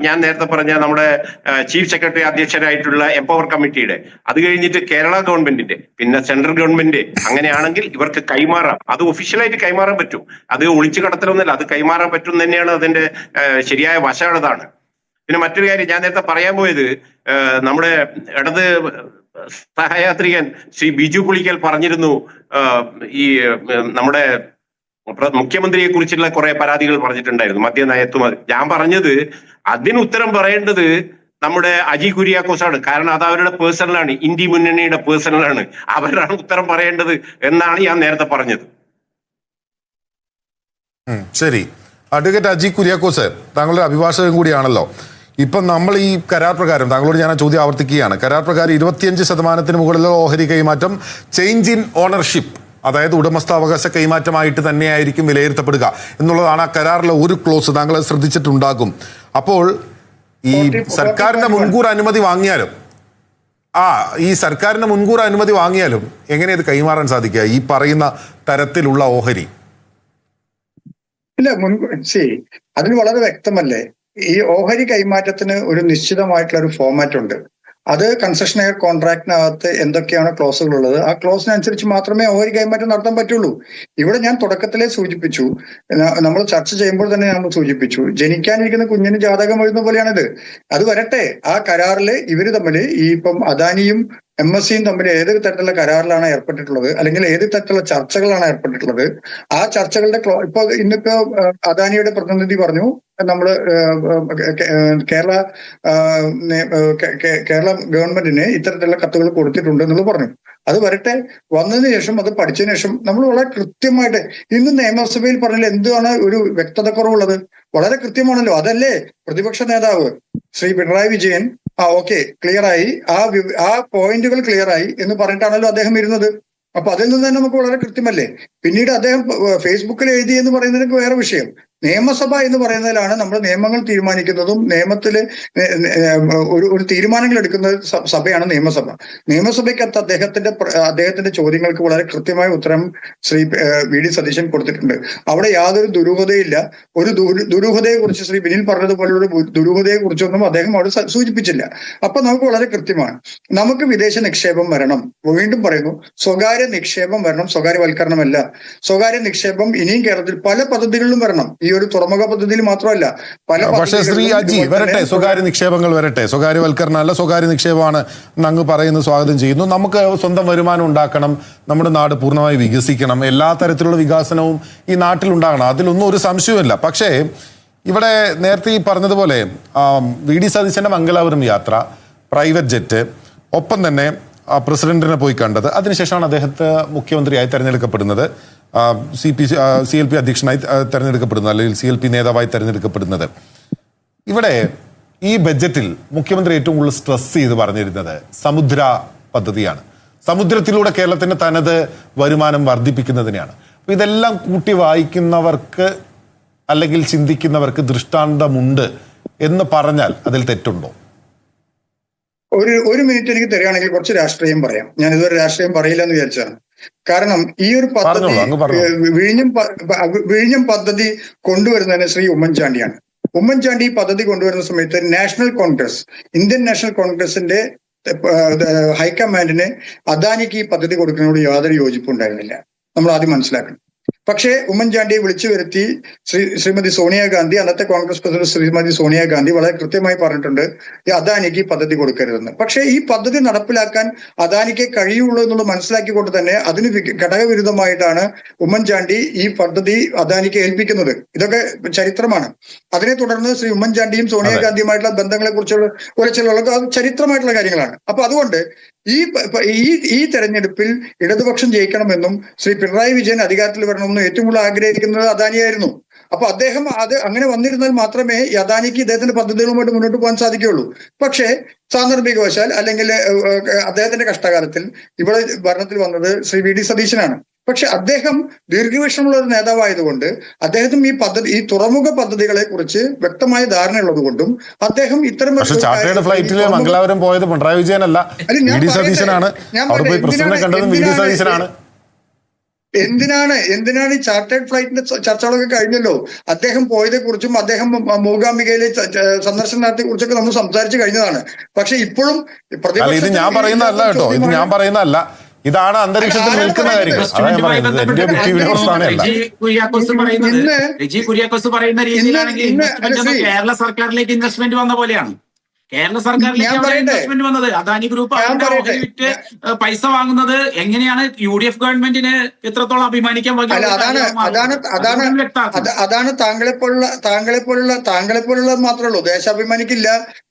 Speaker 4: ഞാൻ നേരത്തെ പറഞ്ഞ നമ്മുടെ ചീഫ് സെക്രട്ടറി അധ്യക്ഷനായിട്ടുള്ള എംപവർ കമ്മിറ്റിയുടെ, അത് കഴിഞ്ഞിട്ട് കേരള ഗവൺമെന്റിന്റെ, പിന്നെ സെൻട്രൽ ഗവൺമെന്റ്. അങ്ങനെയാണെങ്കിൽ ഇവർക്ക് കൈമാറാം. അത് ഒഫീഷ്യലായിട്ട് കൈമാറാൻ പറ്റും. അത് ഒളിച്ചു കടത്തലൊന്നുമല്ല, അത് കൈമാറാൻ പറ്റും തന്നെയാണ് അതിന്റെ ശരിയായ വശം. അതാണ്. പിന്നെ മറ്റൊരു കാര്യം ഞാൻ നേരത്തെ പറയാൻ പോയത്, നമ്മുടെ ഇടത് സഹയാത്രികൻ ശ്രീ ബിജു പുളിക്കൽ പറഞ്ഞിരുന്നു, ഈ നമ്മുടെ മുഖ്യമന്ത്രിയെ കുറിച്ചുള്ള കുറെ പരാതികൾ പറഞ്ഞിട്ടുണ്ടായിരുന്നു, മദ്യനയത്തും. ഞാൻ പറഞ്ഞത് അതിന് ഉത്തരം പറയേണ്ടത് നമ്മുടെ അജി കുര്യാക്കോസാണ്. കാരണം അത് അവരുടെ പേഴ്സണലാണ്, ഇന്ത്യ മുന്നണിയുടെ പേഴ്സണലാണ്, അവരാണ് ഉത്തരം പറയേണ്ടത് എന്നാണ് ഞാൻ നേരത്തെ പറഞ്ഞത്.
Speaker 1: ശരി, അഡ്വക്കേറ്റ് അജി കുര്യാക്കോസ്, താങ്കളുടെ അഭിഭാഷകൻ കൂടിയാണല്ലോ. ഇപ്പം നമ്മൾ ഈ കരാർ പ്രകാരം, താങ്കളോട് ഞാൻ ആ ചോദ്യം ആവർത്തിക്കുകയാണ്, കരാർ പ്രകാരം 25% മുകളിലുള്ള ഓഹരി കൈമാറ്റം ചേഞ്ച് ഇൻ ഓണർഷിപ്പ്, അതായത് ഉടമസ്ഥാവകാശ കൈമാറ്റമായിട്ട് തന്നെയായിരിക്കും വിലയിരുത്തപ്പെടുക എന്നുള്ളതാണ് ആ കരാറിലെ ഒരു ക്ലോസ്. താങ്കൾ അത് ശ്രദ്ധിച്ചിട്ടുണ്ടാകും. അപ്പോൾ ഈ സർക്കാരിന്റെ മുൻകൂർ അനുമതി വാങ്ങിയാലും ഈ സർക്കാരിന്റെ മുൻകൂർ അനുമതി വാങ്ങിയാലും എങ്ങനെ ഇത് കൈമാറാൻ സാധിക്കുക ഈ പറയുന്ന തരത്തിലുള്ള ഓഹരി?
Speaker 2: ഇല്ല, ശരി, അതിന് വളരെ വ്യക്തമല്ലേ. ഈ ഓഹരി കൈമാറ്റത്തിന് ഒരു നിശ്ചിതമായിട്ടുള്ള ഒരു ഫോമാറ്റ് ഉണ്ട്. അത് കൺസെഷനെയർ കോൺട്രാക്ടിനകത്ത് എന്തൊക്കെയാണ് ക്ലോസുകൾ ഉള്ളത്, ആ ക്ലോസിനനുസരിച്ച് മാത്രമേ ഓഹരി കൈമാറ്റം നടത്താൻ പറ്റുള്ളൂ. ഇവിടെ ഞാൻ തുടക്കത്തിലേ സൂചിപ്പിച്ചു, നമ്മൾ ചർച്ച ചെയ്യുമ്പോൾ തന്നെ ഞാൻ സൂചിപ്പിച്ചു, ജനിക്കാനിരിക്കുന്ന കുഞ്ഞിന് ജാതകം എഴുതുന്ന പോലെയാണിത്. അത് വരട്ടെ, ആ കരാറില് ഇവര് തമ്മിൽ ഈ ഇപ്പം അദാനിയും MSCയും തമ്മിൽ ഏത് തരത്തിലുള്ള കരാറിലാണ് ഏർപ്പെട്ടിട്ടുള്ളത്, അല്ലെങ്കിൽ ഏത് തരത്തിലുള്ള ചർച്ചകളാണ് ഏർപ്പെട്ടിട്ടുള്ളത്, ആ ചർച്ചകളുടെ ഇന്നിപ്പോ അദാനിയുടെ പ്രതിനിധി പറഞ്ഞു നമ്മള് കേരള ഗവൺമെന്റിന് ഇത്തരത്തിലുള്ള കത്തുകൾ കൊടുത്തിട്ടുണ്ട് എന്നുള്ളത് പറഞ്ഞു. അത് വരട്ടെ, വന്നതിന് ശേഷം അത് പഠിച്ചതിന് ശേഷം നമ്മൾ വളരെ കൃത്യമായിട്ട്, ഇന്ന് നിയമസഭയിൽ പറഞ്ഞാൽ എന്താണ് ഒരു വ്യക്തത കുറവുള്ളത്? വളരെ കൃത്യമാണല്ലോ. അതല്ലേ പ്രതിപക്ഷ നേതാവ് ശ്രീ പിണറായി വിജയൻ ഓക്കെ ക്ലിയറായി, ആ പോയിന്റുകൾ ക്ലിയറായി എന്ന് പറഞ്ഞിട്ടാണല്ലോ അദ്ദേഹം ഇരുന്നത്. അപ്പൊ അതിൽ നിന്ന് തന്നെ നമുക്ക് വളരെ കൃത്യമല്ലേ. പിന്നീട് അദ്ദേഹം ഫേസ്ബുക്കിൽ എഴുതി എന്ന് പറയുന്നതിന് വേറെ വിഷയം. നിയമസഭ എന്ന് പറയുന്നതിലാണ് നമ്മൾ നിയമങ്ങൾ തീരുമാനിക്കുന്നതും നിയമത്തില് ഒരു തീരുമാനങ്ങൾ എടുക്കുന്ന സഭയാണ് നിയമസഭ. നിയമസഭയ്ക്കകത്ത് അദ്ദേഹത്തിന്റെ ചോദ്യങ്ങൾക്ക് വളരെ കൃത്യമായ ഉത്തരം ശ്രീ VD സതീശൻ കൊടുത്തിട്ടുണ്ട്. അവിടെ യാതൊരു ദുരൂഹതയില്ല. ഒരു ദുരൂഹതയെ കുറിച്ച് ശ്രീ ബിനിൽ പറഞ്ഞതുപോലുള്ള ദുരൂഹതയെ കുറിച്ചൊന്നും അദ്ദേഹം അവിടെ സൂചിപ്പിച്ചില്ല. അപ്പൊ നമുക്ക് വളരെ കൃത്യമാണ്, നമുക്ക് വിദേശ നിക്ഷേപം വരണം. വീണ്ടും പറയുന്നു, സ്വകാര്യ നിക്ഷേപം വരണം, സ്വകാര്യവൽക്കരണമല്ല. സ്വകാര്യ നിക്ഷേപം ഇനിയും കേരളത്തിൽ പല പദ്ധതികളിലും വരണം. ഈ ഒരു തുറമുഖ പദ്ധതിയിൽ മാത്രമല്ല,
Speaker 1: പക്ഷേ ശ്രീ അജി വരട്ടെ, സ്വകാര്യ നിക്ഷേപങ്ങൾ വരട്ടെ, സ്വകാര്യവൽക്കരണം അല്ല സ്വകാര്യ നിക്ഷേപമാണ് അങ്ങ് പറയുന്നത്, സ്വാഗതം ചെയ്യുന്നു. നമുക്ക് സ്വന്തം വരുമാനം ഉണ്ടാക്കണം, നമ്മുടെ നാട് പൂർണ്ണമായി വികസിക്കണം, എല്ലാ തരത്തിലുള്ള വികസനവും ഈ നാട്ടിൽ ഉണ്ടാകണം, അതിലൊന്നും ഒരു സംശയവുമില്ല. പക്ഷേ ഇവിടെ നേരത്തെ ഈ പറഞ്ഞതുപോലെ VD സതീശന്റെ മംഗലാപുരം യാത്ര, പ്രൈവറ്റ് ജെറ്റ്, ഒപ്പം തന്നെ പ്രസിഡന്റിനെ പോയി കണ്ടത്, അതിനുശേഷമാണ് അദ്ദേഹത്തെ മുഖ്യമന്ത്രിയായി തെരഞ്ഞെടുക്കപ്പെടുന്നത്, CLP അധ്യക്ഷനായി തെരഞ്ഞെടുക്കപ്പെടുന്നത്, അല്ലെങ്കിൽ CLP നേതാവായി തെരഞ്ഞെടുക്കപ്പെടുന്നത്. ഇവിടെ ഈ ബഡ്ജറ്റിൽ മുഖ്യമന്ത്രി ഏറ്റവും കൂടുതൽ സ്ട്രെസ് ചെയ്ത് പറഞ്ഞിരുന്നത് സമുദ്ര പദ്ധതിയാണ്. സമുദ്രത്തിലൂടെ കേരളത്തിന്റെ തനത് വരുമാനം വർദ്ധിപ്പിക്കുന്നതിനെയാണ്. അപ്പൊ ഇതെല്ലാം കൂട്ടി വായിക്കുന്നവർക്ക് അല്ലെങ്കിൽ ചിന്തിക്കുന്നവർക്ക് ദൃഷ്ടാന്തമുണ്ട് എന്ന് പറഞ്ഞാൽ അതിൽ തെറ്റുണ്ടോ?
Speaker 2: ഒരു മിനിറ്റ് എനിക്ക് തരികയാണെങ്കിൽ കുറച്ച് രാഷ്ട്രീയം പറയാം. ഞാൻ ഇതുവരെ രാഷ്ട്രീയം പറയില്ല എന്ന് വിചാരിച്ചതാണ്. കാരണം ഈ ഒരു പദ്ധതി വിഴിഞ്ഞം പദ്ധതി കൊണ്ടുവരുന്നതിന് ശ്രീ ഉമ്മൻചാണ്ടിയാണ്. ഉമ്മൻചാണ്ടി ഈ പദ്ധതി കൊണ്ടുവരുന്ന സമയത്ത് നാഷണൽ കോൺഗ്രസ്, ഇന്ത്യൻ നാഷണൽ കോൺഗ്രസിന്റെ ഹൈക്കമാൻഡിന് അദാനിക്ക് ഈ പദ്ധതി കൊടുക്കുന്നതിനോട് യാതൊരു യോജിപ്പുണ്ടായിരുന്നില്ല. നമ്മൾ ആദ്യം മനസ്സിലാക്കണം. പക്ഷേ ഉമ്മൻചാണ്ടിയെ വിളിച്ചു വരുത്തി ശ്രീമതി സോണിയാഗാന്ധി, അന്നത്തെ കോൺഗ്രസ് പ്രസിഡന്റ് ശ്രീമതി സോണിയാഗാന്ധി വളരെ കൃത്യമായി പറഞ്ഞിട്ടുണ്ട് ഈ അദാനിക്ക് ഈ പദ്ധതി കൊടുക്കരുതെന്ന്. പക്ഷേ ഈ പദ്ധതി നടപ്പിലാക്കാൻ അദാനിക്ക് കഴിയുള്ളൂ എന്നുള്ളത് മനസ്സിലാക്കിക്കൊണ്ട് തന്നെ അതിന് ഘടകവിരുദ്ധമായിട്ടാണ് ഉമ്മൻചാണ്ടി ഈ പദ്ധതി അദാനിക്ക് ഏൽപ്പിക്കുന്നത്. ഇതൊക്കെ ചരിത്രമാണ്. അതിനെ തുടർന്ന് ശ്രീ ഉമ്മൻചാണ്ടിയും സോണിയാഗാന്ധിയുമായിട്ടുള്ള ബന്ധങ്ങളെ കുറിച്ചുള്ള ഉരച്ചിലുള്ള ചരിത്രമായിട്ടുള്ള കാര്യങ്ങളാണ്. അപ്പൊ അതുകൊണ്ട് ഈ തെരഞ്ഞെടുപ്പിൽ ഇടതുപക്ഷം ജയിക്കണമെന്നും ശ്രീ പിണറായി വിജയൻ അധികാരത്തിൽ വരണമെന്നും ഏറ്റവും കൂടുതൽ ആഗ്രഹിക്കുന്നത് അദാനിയായിരുന്നു. അപ്പൊ അദ്ദേഹം അത് അങ്ങനെ വന്നിരുന്നാൽ മാത്രമേ അദാനിക്ക് ഇദ്ദേഹത്തിന്റെ പദ്ധതികളുമായിട്ട് മുന്നോട്ട് പോകാൻ സാധിക്കുകയുള്ളൂ. പക്ഷേ സാന്ദർഭികവശാൽ അല്ലെങ്കിൽ അദ്ദേഹത്തിന്റെ കഷ്ടകാലത്തിൽ ഇവിടെ ഭരണത്തിൽ വന്നത് ശ്രീ VD സതീശനാണ്. പക്ഷെ അദ്ദേഹം ദീർഘവീക്ഷണമുള്ള ഒരു നേതാവായതുകൊണ്ട് അദ്ദേഹത്തിന് ഈ തുറമുഖ പദ്ധതികളെ കുറിച്ച് വ്യക്തമായ ധാരണയുള്ളത് കൊണ്ടും അദ്ദേഹം ഇത്തരം
Speaker 1: ഫ്ലൈറ്റില് മംഗലാപുരം പോയത് പിണറായി വിജയനല്ല, VD സതീശനാണ്.
Speaker 2: എന്തിനാണ് ഈ ചാർട്ടേഡ് ഫ്ലൈറ്റിന്റെ ചർച്ചകളൊക്കെ കഴിഞ്ഞല്ലോ. അദ്ദേഹം പോയതെ കുറിച്ചും അദ്ദേഹം മൂകാംബികയിലെ സന്ദർശനം നടത്തിയെ കുറിച്ചൊക്കെ നമ്മൾ സംസാരിച്ചു കഴിഞ്ഞതാണ്. പക്ഷെ ഇപ്പോഴും
Speaker 1: ഇത് ഞാൻ പറയുന്നതല്ല കേട്ടോ, ഇത് ഞാൻ പറയുന്നതല്ല, ഇതാണ് അന്തരീക്ഷത്തിൽ നിൽക്കുന്ന കാര്യങ്ങൾ.
Speaker 3: കുര്യാക്കോസ് പറയുന്ന രീതിയിലാണെങ്കിൽ കേരള സർക്കാരിലേക്ക് ഇൻവെസ്റ്റ്മെന്റ് വന്ന പോലെയാണ്. കേരള സർക്കാരിലേക്ക് ഇൻവെസ്റ്റ്മെന്റ് വന്നത് അദാനി ഗ്രൂപ്പ് അവരുടെ ഓഹരി വിറ്റ് പൈസ വാങ്ങുന്നത് എങ്ങനെയാണ് UDF ഗവൺമെന്റിന് എത്രത്തോളം അഭിമാനിക്കാൻ
Speaker 2: അതാണ് താങ്കളെപ്പോലുള്ള മാത്രമേ ഉള്ളൂ. ദേശാഭിമാനിക്കില്ല,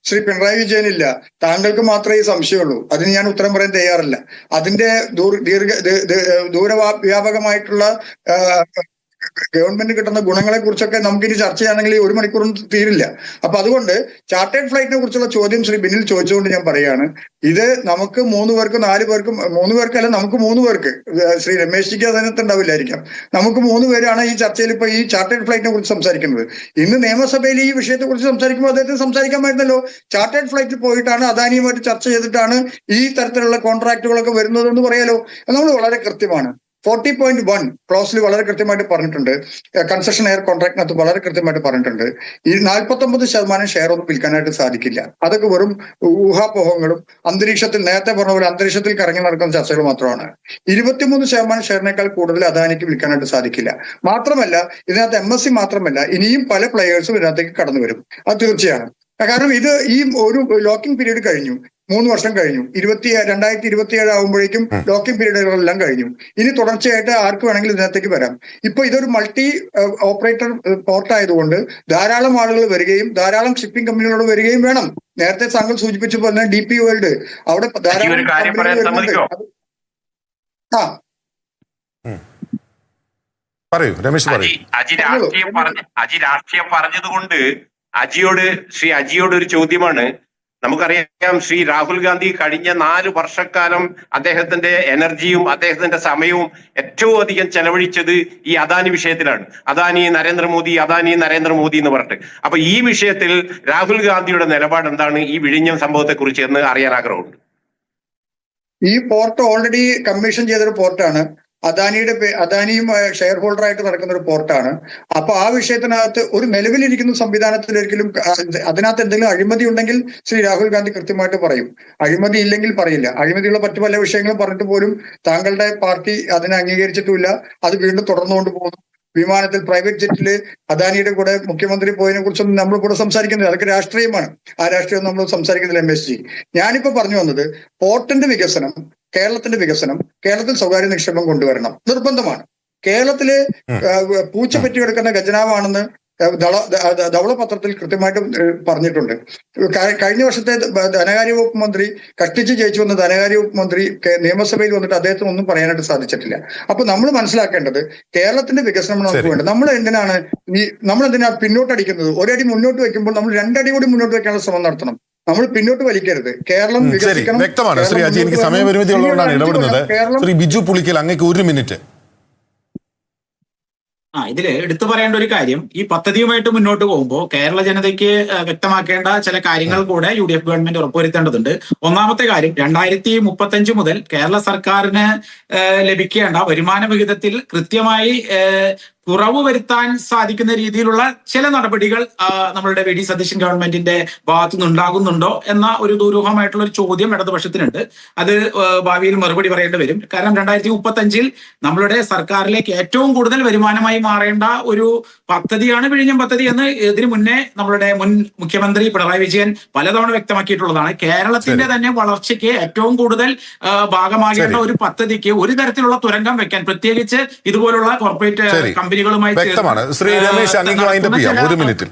Speaker 2: ശ്രീ പിണറായി വിജയനില്ല, താങ്കൾക്ക് മാത്രമേ ഈ സംശയമുള്ളൂ. അതിന് ഞാൻ ഉത്തരം പറയാൻ തയ്യാറില്ല. അതിന്റെ ദൂരവ്യാപകമായിട്ടുള്ള ഗവൺമെന്റ് കിട്ടുന്ന ഗുണങ്ങളെ കുറിച്ചൊക്കെ നമുക്കിനി ചർച്ച ചെയ്യുകയാണെങ്കിൽ 1 മണിക്കൂറും തീരില്ല. അപ്പൊ അതുകൊണ്ട് ചാർട്ടേഡ് ഫ്ലൈറ്റിനെ കുറിച്ചുള്ള ചോദ്യം ശ്രീ ബിനിൽ ചോദിച്ചുകൊണ്ട് ഞാൻ പറയാണ്, ഇത് നമുക്ക് 3 പേർക്കും 4 പേർക്കും 3 പേർക്കല്ല, നമുക്ക് 3 പേർക്ക്, ശ്രീ രമേശ് ജിക്ക് അതിനകത്ത് ഉണ്ടാവില്ലായിരിക്കാം, നമുക്ക് 3 പേരാണ് ഈ ചർച്ചയിൽ ഇപ്പൊ ഈ ചാർട്ടേഡ് ഫ്ലൈറ്റിനെ കുറിച്ച് സംസാരിക്കുന്നത്. ഇന്ന് നിയമസഭയിൽ ഈ വിഷയത്തെ കുറിച്ച് സംസാരിക്കുമ്പോൾ അദ്ദേഹത്തിന് സംസാരിക്കാമായിരുന്നല്ലോ. ചാർട്ടേഡ് ഫ്ലൈറ്റിൽ പോയിട്ടാണ് അദാനിയുമായിട്ട് ചർച്ച ചെയ്തിട്ടാണ് ഈ തരത്തിലുള്ള കോൺട്രാക്ടുകളൊക്കെ വരുന്നതെന്ന് പറയാലോ. നമ്മൾ വളരെ കൃത്യമാണ്. 40.1 ക്ലോസിൽ വളരെ കൃത്യമായിട്ട് പറഞ്ഞിട്ടുണ്ട്. കൺസെഷൻ എയർ കോൺട്രാക്ടിനകത്ത് വളരെ കൃത്യമായിട്ട് പറഞ്ഞിട്ടുണ്ട്, ഈ 49% ഷെയർ ഒന്നും വിൽക്കാനായിട്ട് സാധിക്കില്ല. അതൊക്കെ വെറും ഊഹാപോഹങ്ങളും അന്തരീക്ഷത്തിൽ, നേരത്തെ പറഞ്ഞ പോലെ അന്തരീക്ഷത്തിൽ കറങ്ങി നടക്കുന്ന ചർച്ചകൾ മാത്രമാണ്. 23% ഷെയറിനേക്കാൾ കൂടുതൽ അദാനിക്ക് വിൽക്കാനായിട്ട് സാധിക്കില്ല. മാത്രമല്ല ഇതിനകത്ത് MSC മാത്രമല്ല, ഇനിയും പല പ്ലെയേഴ്സും ഇതിനകത്തേക്ക് കടന്നു വരും. അത് തീർച്ചയാണ്. കാരണം ഇത് ഈ ഒരു ലോക്കിംഗ് പീരീഡ് കഴിഞ്ഞു, 3 വർഷം കഴിഞ്ഞു. 2027 ആകുമ്പോഴേക്കും ലോക്കിംഗ് പീരീഡുകളെല്ലാം കഴിഞ്ഞു. ഇനി തുടർച്ചയായിട്ട് ആർക്ക് വേണമെങ്കിലും ഇതിനകത്തേക്ക് വരാം. ഇപ്പൊ ഇതൊരു മൾട്ടി ഓപ്പറേറ്റർ പോർട്ട് ആയതുകൊണ്ട് ധാരാളം ആളുകൾ വരികയും ധാരാളം ഷിപ്പിംഗ് കമ്പനികളോട് വരികയും വേണം. നേരത്തെ താങ്കൾ സൂചിപ്പിച്ച പോലെ DP വേൾഡ് അവിടെ ധാരാളം
Speaker 1: പറയൂ രമേശ്, പറയൂ.
Speaker 4: അജി രാഷ്ട്രീയം പറഞ്ഞതുകൊണ്ട് ശ്രീ അജിയോട് ഒരു ചോദ്യമാണ്. നമുക്കറിയാം, ശ്രീ രാഹുൽ ഗാന്ധി കഴിഞ്ഞ 4 വർഷക്കാലം അദ്ദേഹത്തിന്റെ എനർജിയും അദ്ദേഹത്തിന്റെ സമയവും ഏറ്റവും അധികം ചെലവഴിച്ചത് ഈ അദാനി വിഷയത്തിലാണ്. അദാനി നരേന്ദ്രമോദി എന്ന് പറഞ്ഞിട്ട്. അപ്പൊ ഈ വിഷയത്തിൽ രാഹുൽ ഗാന്ധിയുടെ നിലപാട് എന്താണ് ഈ വിഴിഞ്ഞം സംഭവത്തെ കുറിച്ച് എന്ന് അറിയാൻ ആഗ്രഹമുണ്ട്.
Speaker 2: ഈ പോർട്ട് ഓൾറെഡി കമ്മീഷൻ ചെയ്തൊരു പോർട്ടാണ്. അദാനിയും ഷെയർ ഹോൾഡറായിട്ട് നടക്കുന്ന ഒരു പോർട്ടാണ്. അപ്പൊ ആ വിഷയത്തിനകത്ത് ഒരു നിലവിലിരിക്കുന്ന സംവിധാനത്തിൽ ഒരിക്കലും അതിനകത്ത് എന്തെങ്കിലും അഴിമതി ഉണ്ടെങ്കിൽ ശ്രീ രാഹുൽ ഗാന്ധി കൃത്യമായിട്ട് പറയും. അഴിമതി ഇല്ലെങ്കിൽ പറയില്ല. അഴിമതിയുള്ള മറ്റു പല വിഷയങ്ങളും പറഞ്ഞിട്ട് പോലും താങ്കളുടെ പാർട്ടി അതിനെ അംഗീകരിച്ചിട്ടുമില്ല. അത് വീണ്ടും തുടർന്നുകൊണ്ട് പോകുന്നു. വിമാനത്തിൽ പ്രൈവറ്റ് ജെറ്റില് അദാനിയുടെ കൂടെ മുഖ്യമന്ത്രി പോയതിനെ കുറിച്ചൊന്നും നമ്മൾ കൂടെ സംസാരിക്കുന്നില്ല. അതൊക്കെ രാഷ്ട്രീയമാണ്. ആ രാഷ്ട്രീയം നമ്മൾ സംസാരിക്കുന്നില്ല. MSG ഞാനിപ്പോ പറഞ്ഞു വന്നത്, പോർട്ടിന്റെ വികസനം, കേരളത്തിന്റെ വികസനം, കേരളത്തിൽ സ്വകാര്യ നിക്ഷേപം കൊണ്ടുവരണം നിർബന്ധമാണ്. കേരളത്തില് പൂച്ച പറ്റി കിടക്കുന്ന ഖജനാവാണെന്ന് ധവളപത്രത്തിൽ കൃത്യമായിട്ട് പറഞ്ഞിട്ടുണ്ട്. കഴിഞ്ഞ വർഷത്തെ ധനകാര്യ വകുപ്പ് മന്ത്രി കഷ്ടിച്ച് ജയിച്ചു വന്ന ധനകാര്യ വകുപ്പ് മന്ത്രി നിയമസഭയിൽ വന്നിട്ട് അദ്ദേഹത്തിന് ഒന്നും പറയാനായിട്ട് സാധിച്ചിട്ടില്ല. അപ്പൊ നമ്മൾ മനസ്സിലാക്കേണ്ടത് കേരളത്തിന്റെ വികസനം നമുക്ക് വേണ്ടത്. നമ്മൾ എന്തിനാ പിന്നോട്ടടിക്കുന്നത്? ഒരടി മുന്നോട്ട് വെക്കുമ്പോൾ നമ്മൾ 2 അടി കൂടി മുന്നോട്ട് വെക്കാനുള്ള ശ്രമം നടത്തണം. നമ്മൾ പിന്നോട്ട് വലിക്കരുത്. കേരളം വികസിക്കണം.
Speaker 1: വ്യക്തമാണ് ശ്രീ അജി. എനിക്ക് സമയപരിമിതി ഉള്ളതുകൊണ്ടാണ് ഇടപെടുന്നത്. ശ്രീ ബിജു പുളിക്കൽ, അങ്ങേക്ക് 1 മിനിറ്റ്.
Speaker 3: ഇതിൽ എടുത്തു പറയേണ്ട ഒരു കാര്യം, ഈ പദ്ധതിയുമായിട്ട് മുന്നോട്ട് പോകുമ്പോൾ കേരള ജനതയ്ക്ക് വ്യക്തമാക്കേണ്ട ചില കാര്യങ്ങൾ കൂടെ UDF ഗവൺമെന്റ് ഉറപ്പുവരുത്തേണ്ടതുണ്ട്. ഒന്നാമത്തെ കാര്യം, 2035 മുതൽ കേരള സർക്കാരിന് ലഭിക്കേണ്ട വരുമാന വിഹിതത്തിൽ കൃത്യമായി കുറവ് വരുത്താൻ സാധിക്കുന്ന രീതിയിലുള്ള ചില നടപടികൾ നമ്മളുടെ VD സതീശൻ ഗവൺമെന്റിന്റെ ഭാഗത്തുനിന്ന് ഉണ്ടാകുന്നുണ്ടോ എന്ന ഒരു ദുരൂഹമായിട്ടുള്ള ഒരു ചോദ്യം ഇടതുപക്ഷത്തിനുണ്ട്. അത് ഭാവിയിൽ മറുപടി പറയേണ്ടി വരും. കാരണം 2035 നമ്മളുടെ സർക്കാരിലേക്ക് ഏറ്റവും കൂടുതൽ വരുമാനമായി മാറേണ്ട ഒരു പദ്ധതിയാണ് വിഴിഞ്ഞം പദ്ധതി എന്ന് ഇതിനു മുന്നേ നമ്മളുടെ മുൻ മുഖ്യമന്ത്രി പിണറായി വിജയൻ പലതവണ വ്യക്തമാക്കിയിട്ടുള്ളതാണ്. കേരളത്തിന്റെ തന്നെ വളർച്ചയ്ക്ക് ഏറ്റവും കൂടുതൽ ഭാഗമാകേണ്ട ഒരു പദ്ധതിക്ക് ഒരു തരത്തിലുള്ള തുരങ്കം വെക്കാൻ, പ്രത്യേകിച്ച് ഇതുപോലുള്ള കോർപ്പറേറ്റ് കമ്പനികളുമായി
Speaker 1: വ്യക്തമാണ്. ശ്രീ രമേശ്, അങ്ങേക്ക് വൈൻഡപ്പ് ചെയ്യാം 1 മിനിറ്റിൽ.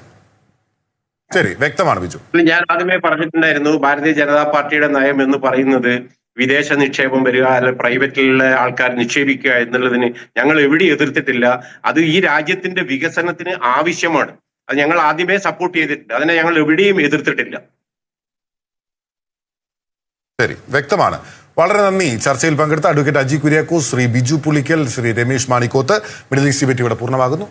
Speaker 1: ശരി, വ്യക്തമാണ് ബിജു.
Speaker 4: ഞാൻ ആദ്യമേ പറഞ്ഞിട്ടുണ്ടായിരുന്നു, ഭാരതീയ ജനതാ പാർട്ടിയുടെ നയം എന്ന് പറയുന്നത് വിദേശ നിക്ഷേപം വരിക, അല്ലെ പ്രൈവറ്റിലുള്ള ആൾക്കാർ നിക്ഷേപിക്കുക എന്നുള്ളതിന് ഞങ്ങൾ എവിടെ എതിർത്തിട്ടില്ല. അത് ഈ രാജ്യത്തിന്റെ വികസനത്തിന് ആവശ്യമാണ്. അത് ഞങ്ങൾ ആദ്യമേ സപ്പോർട്ട് ചെയ്തിട്ടുണ്ട്. അതിനെ ഞങ്ങൾ എവിടെയും എതിർത്തിട്ടില്ല.
Speaker 1: ശരി, വ്യക്തമാണ്. വളരെ നന്ദി. ചർച്ചയിൽ പങ്കെടുത്ത advocate Aji Kuriakose, Shri Biju Pulickal, Shri Ramesh Manikoth. Middle east debate ഇവിടെ പൂർണ്ണമാകുന്നു.